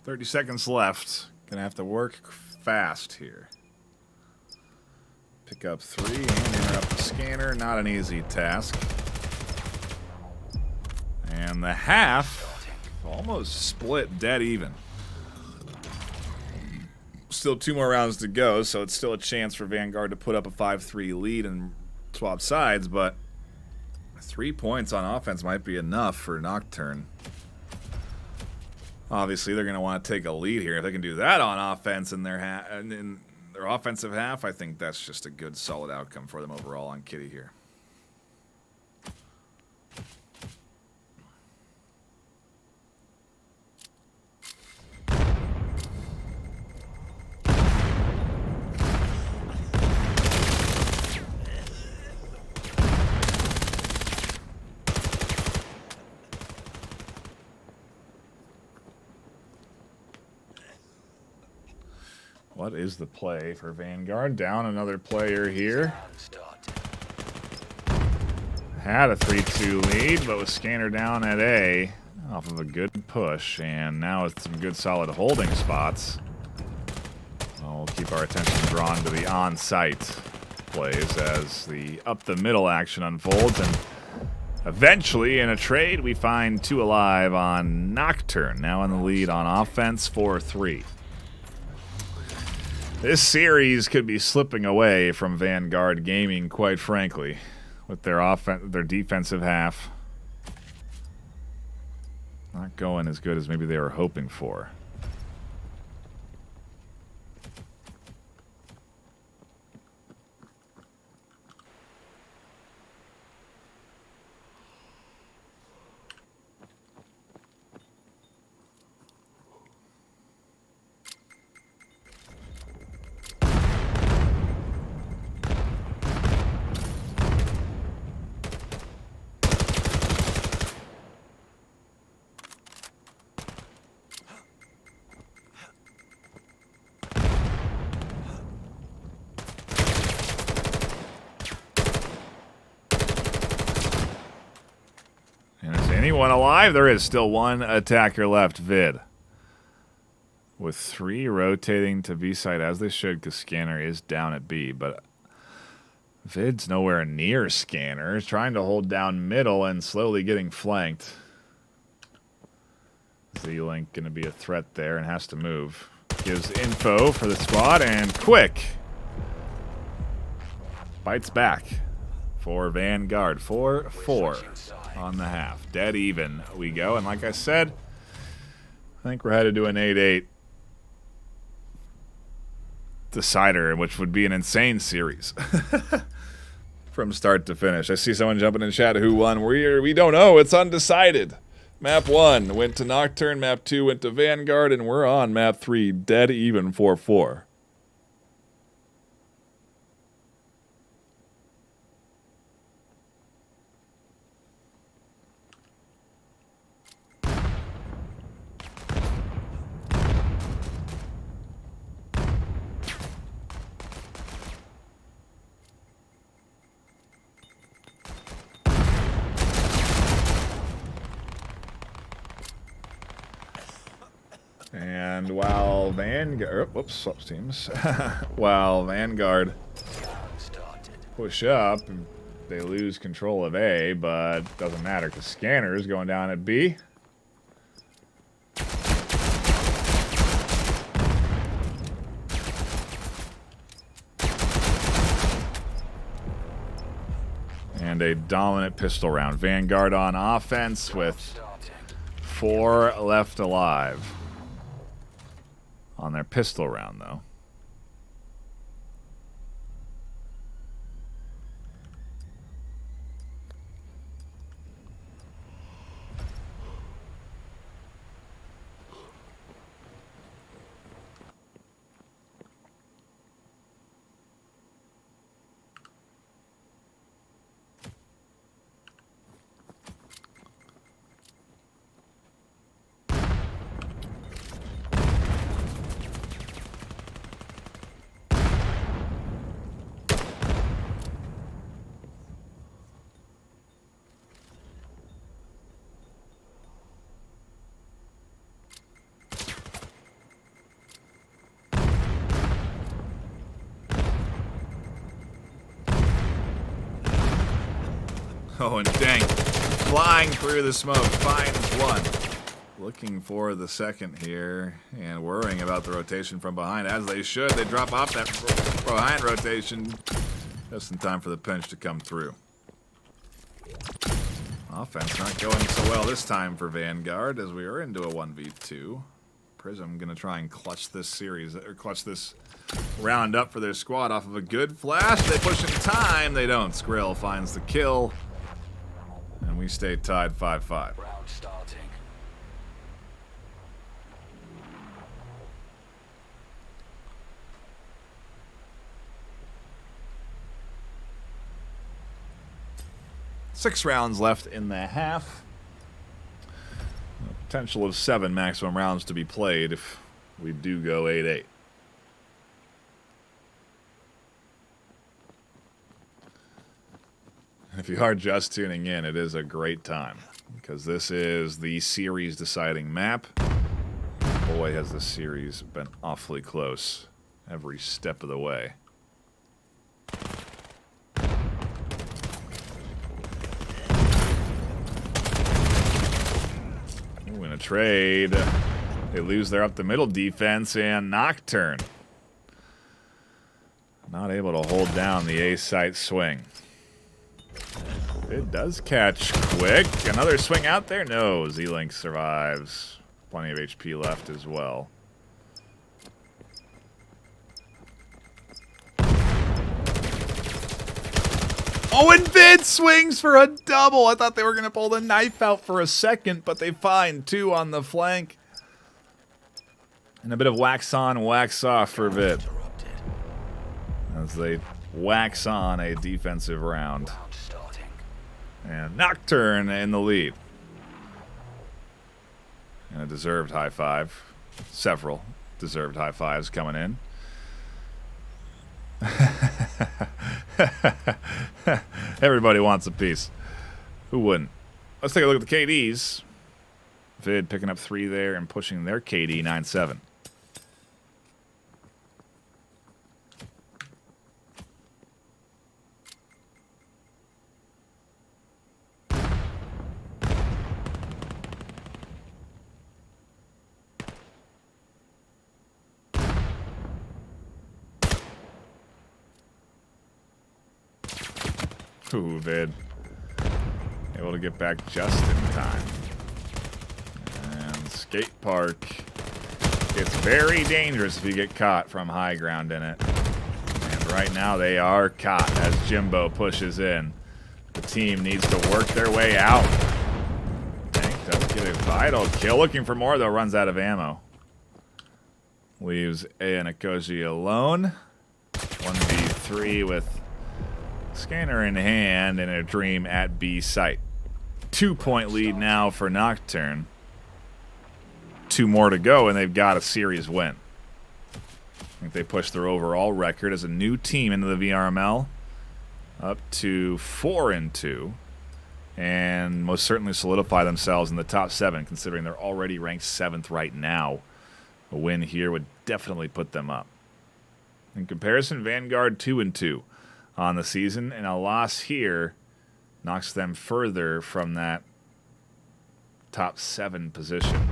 30 seconds left. Gonna have to work fast here. Pick up 3 and interrupt the scanner. Not an easy task. And the half almost split dead even. Still 2 more rounds to go, so it's still a chance for Vanguard to put up a 5-3 lead and swap sides, but 3 points on offense might be enough for Nocturne. Obviously, they're going to want to take a lead here. If they can do that on offense in their offensive half, I think that's just a good, solid outcome for them overall on Kitty here. What is the play for Vanguard? Down another player here. Had a 3-2 lead, but was scanner down at A off of a good push, and now with some good solid holding spots. We'll keep our attention drawn to the on-site plays as the up-the-middle action unfolds, and eventually in a trade we find 2 alive on Nocturne, now in the lead on offense 4-3. This series could be slipping away from Vanguard Gaming, quite frankly, with their defensive half not going as good as maybe they were hoping for. Anyone alive? There is still 1 attacker left, Vid. With 3 rotating to B site as they should, because Scanner is down at B, but Vid's nowhere near Scanner. He's trying to hold down middle and slowly getting flanked. Z-Link going to be a threat there and has to move. Gives info for the squad, and quick! Bites back for Vanguard. 4-4 on the half. Dead even we go, and like I said, I think we're headed to an 8-8 decider, which would be an insane series from start to finish. I see someone jumping in chat who won. We don't know. It's undecided. Map 1 went to Nocturne, map 2 went to Vanguard, and we're on map 3, dead even 4-4. And while Vanguard, whoops, swaps teams. While Vanguard push up, they lose control of A, but doesn't matter because Scanner is going down at B. And a dominant pistol round. Vanguard on offense with 4 left alive. On their pistol round, though. Oh, and dang. Flying through the smoke. Finds one. Looking for the second here. And worrying about the rotation from behind. As they should. They drop off that behind rotation. Just in time for the pinch to come through. Offense not going so well this time for Vanguard as we are into a 1v2. Prism gonna try and clutch this series, or clutch this round up for their squad off of a good flash. They push in time, they don't. Skrill finds the kill, and we stay tied 5-5. Round starting. Six rounds left in the half. Potential of 7 maximum rounds to be played if we do go 8-8. If you are just tuning in, it is a great time because this is the series deciding map. Boy, has the series been awfully close every step of the way. In a trade, they lose their up the middle defense, and Nocturne not able to hold down the A site swing. It does catch quick. Another swing out there. No, Z-Link survives. Plenty of HP left as well. Oh, and Vid swings for a double. I thought they were going to pull the knife out for a second, but they find 2 on the flank. And a bit of wax on, wax off for Vid as they wax on a defensive round. And Nocturne in the lead. And a deserved high five. Several deserved high fives coming in. Everybody wants a piece. Who wouldn't? Let's take a look at the KDs. Vid picking up 3 there and pushing their KD 9-7. Ooh, Vid. Able to get back just in time. And skate park. It's very dangerous if you get caught from high ground in it. And right now they are caught as Jimbo pushes in. The team needs to work their way out. Tank does get a vital kill. Looking for more, though. Runs out of ammo. Leaves A and Akoji alone. 1v3 with scanner in hand and a dream at B site. 2-point lead now for Nocturne. 2 more to go, and they've got a series win. I think they pushed their overall record as a new team into the VRML up to 4-2, and most certainly solidify themselves in the top 7, considering they're already ranked 7th right now. A win here would definitely put them up. In comparison, Vanguard 2-2 on the season, and a loss here knocks them further from that top 7 position,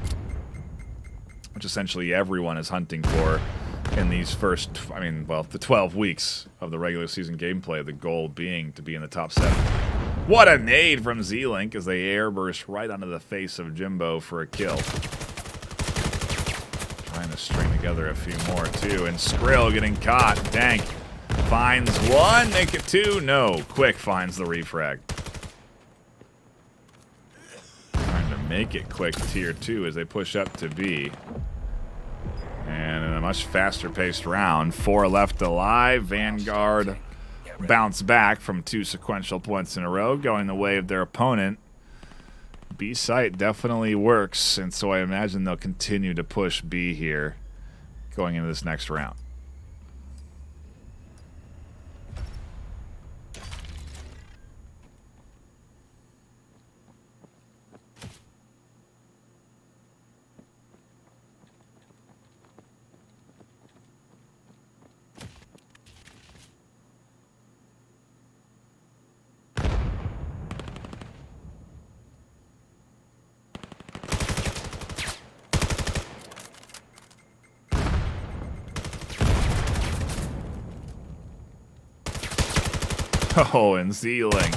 which essentially everyone is hunting for in these first, the 12 weeks of the regular season gameplay, the goal being to be in the top 7. What a nade from Z-Link as they airburst right onto the face of Jimbo for a kill. Trying to string together a few more, too, and Skrill getting caught. Dank finds 1, make it 2. No, Quick finds the refrag. Trying to make it Quick tier 2 as they push up to B. And in a much faster paced round, 4 left alive. Vanguard bounce back from 2 sequential points in a row, going the way of their opponent. B site definitely works, and so I imagine they'll continue to push B here going into this next round. Oh, and Z-Link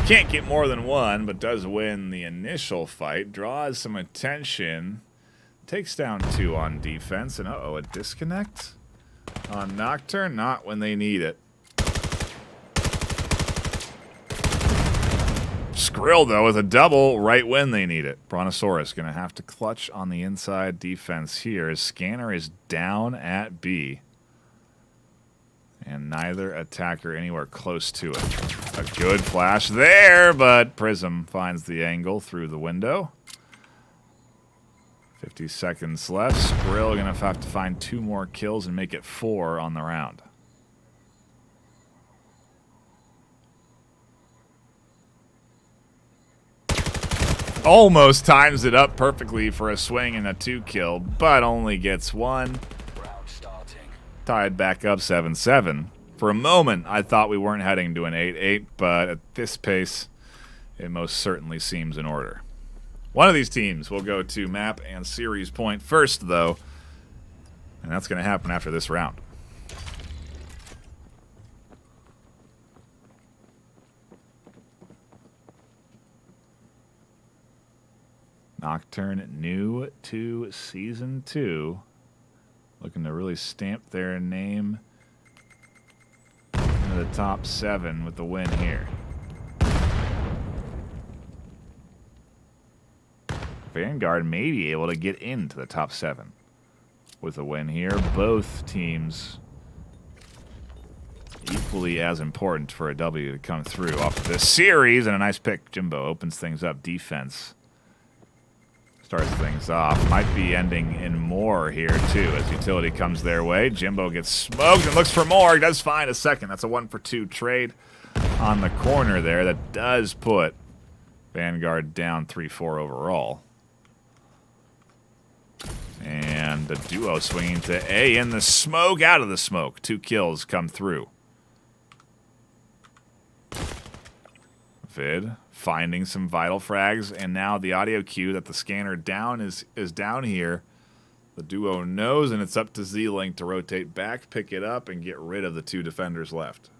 can't get more than one, but does win the initial fight. Draws some attention. Takes down 2 on defense. And uh-oh, a disconnect on Nocturne. Not when they need it. Skrill, though, with a double right when they need it. Brontosaurus going to have to clutch on the inside defense here. His scanner is down at B. And neither attacker anywhere close to it. A good flash there, but Prism finds the angle through the window. 50 seconds left. Skrill going to have to find 2 more kills and make it 4 on the round. Almost times it up perfectly for a swing and a 2 kill, but only gets 1. Round starting. Tied back up 7-7. For a moment, I thought we weren't heading to an 8-8, but at this pace, it most certainly seems in order. One of these teams will go to map and series point first, though, and that's going to happen after this round. Nocturne new to Season 2. Looking to really stamp their name into the top 7 with the win here. Vanguard may be able to get into the top 7 with a win here. Both teams equally as important for a W to come through off of this series. And a nice pick. Jimbo opens things up. Defense starts things off. Might be ending in more here, too, as utility comes their way. Jimbo gets smoked and looks for more. He does find a second. That's a 1-for-2 trade on the corner there. That does put Vanguard down 3-4 overall. And the duo swinging to A in the smoke, out of the smoke. 2 kills come through. Vid finding some vital frags, and now the audio cue that the scanner down is down here. The duo knows, and it's up to Z-Link to rotate back, pick it up, and get rid of the 2 defenders left.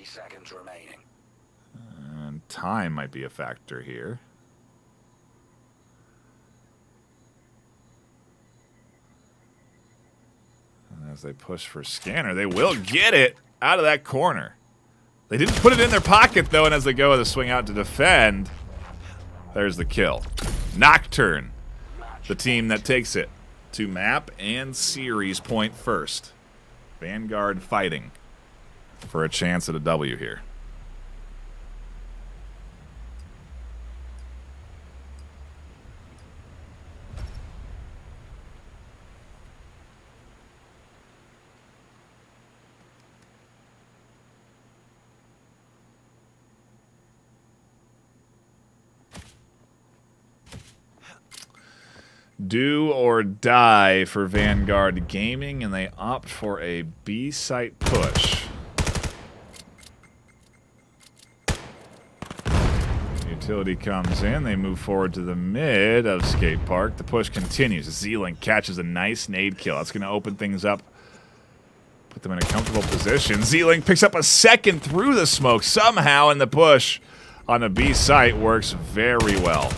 Seconds remaining. And time might be a factor here. And as they push for scanner, they will get it out of that corner. They didn't put it in their pocket, though, and as they go with a swing out to defend, there's the kill. Nocturne, the team that takes it to map and series point first. Vanguard fighting for a chance at a W here. Do or die for Vanguard Gaming, and they opt for a B site push. Utility comes in. They move forward to the mid of Skate Park. The push continues. Z-Link catches a nice nade kill. That's going to open things up, put them in a comfortable position. Z-Link picks up a second through the smoke somehow, and the push on the B site works very well.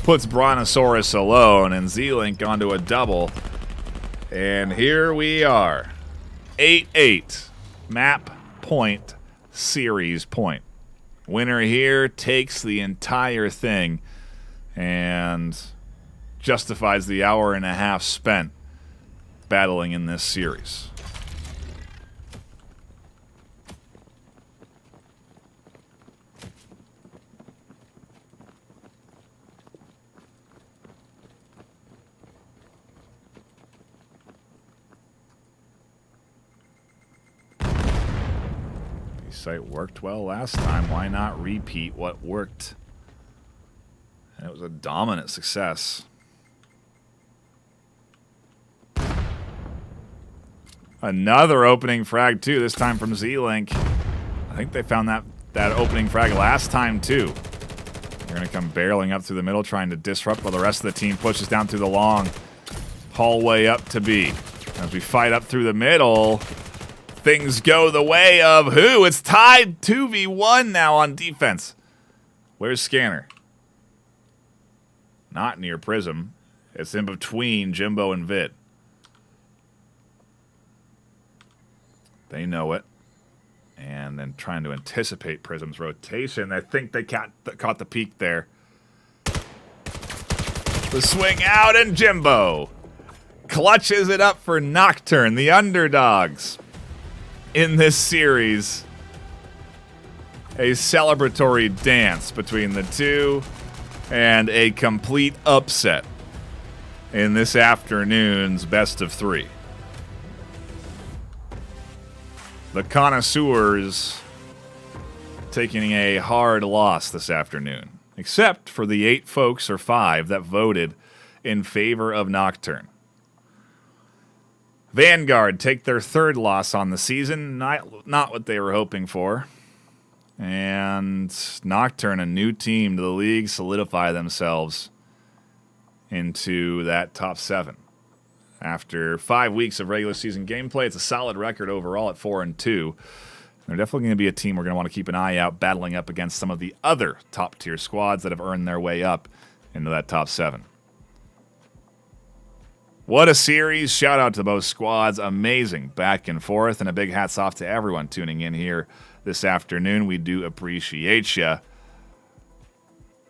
Puts Brontosaurus alone, and Z-Link onto a double. And here we are. 8-8. Map point, series point. Winner here takes the entire thing and justifies the hour and a half spent battling in this series. Site worked well last time. Why not repeat what worked? And it was a dominant success. Another opening frag too, this time from Z-Link. I think they found that opening frag last time too. They're going to come barreling up through the middle, trying to disrupt while the rest of the team pushes down through the long hallway up to B. As we fight up through the middle, things go the way of who? It's tied 2v1 now on defense. Where's Scanner? Not near Prism. It's in between Jimbo and Vid. They know it. And then trying to anticipate Prism's rotation. I think they caught the peak there. The swing out, and Jimbo clutches it up for Nocturne, the underdogs in this series. A celebratory dance between the two and a complete upset in this afternoon's best of three. The connoisseurs taking a hard loss this afternoon, except for the 8 folks or 5 that voted in favor of Nocturne. Vanguard take their 3rd loss on the season, not what they were hoping for. And Nocturne, a new team to the league, solidify themselves into that top 7. After 5 weeks of regular season gameplay, it's a solid record overall at 4-2. They're definitely going to be a team we're going to want to keep an eye out, battling up against some of the other top-tier squads that have earned their way up into that top 7. What a series. Shout out to both squads. Amazing back and forth, and a big hats off to everyone tuning in here this afternoon. We do appreciate you.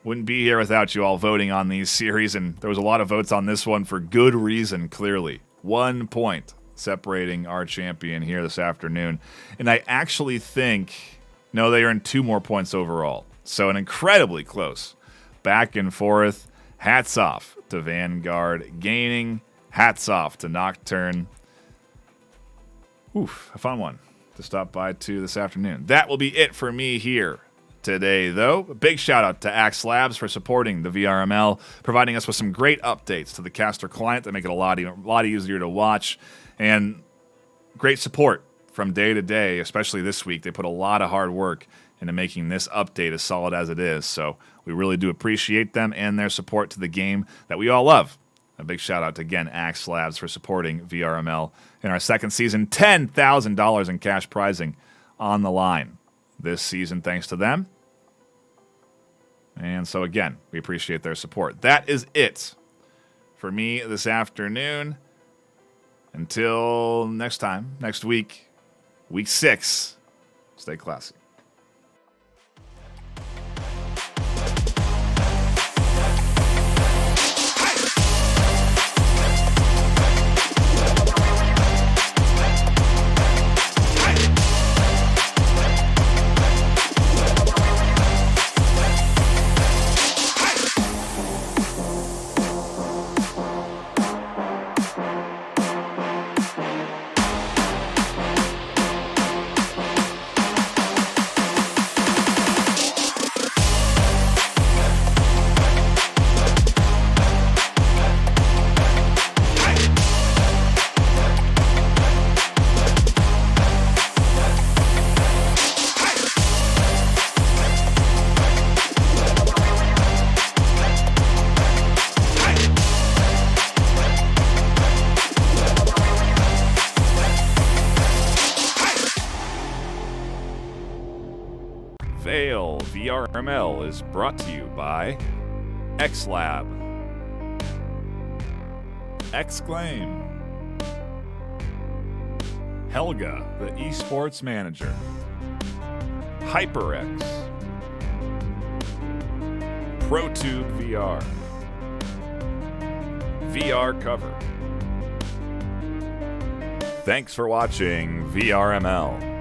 Wouldn't be here without you all voting on these series, and there was a lot of votes on this one for good reason, clearly. 1 point separating our champion here this afternoon. And I actually think, no, they earned 2 more points overall. So an incredibly close back and forth. Hats off to Vanguard Gaming. Hats off to Nocturne. Oof, a fun one to stop by to this afternoon. That will be it for me here today, though. A big shout out to Axe Labs for supporting the VRML, providing us with some great updates to the caster client that make it a lot easier to watch, and great support from day to day, especially this week. They put a lot of hard work into making this update as solid as it is, so we really do appreciate them and their support to the game that we all love. A big shout out to, again, Axe Labs for supporting VRML in our 2nd season. $10,000 in cash prizing on the line this season thanks to them. And so, again, we appreciate their support. That is it for me this afternoon. Until next time, next week, week 6, stay classy. VAIL VRML is brought to you by XLab, Exclaim, Helga, the esports manager, HyperX, ProTube VR, VR Cover. Thanks for watching VRML.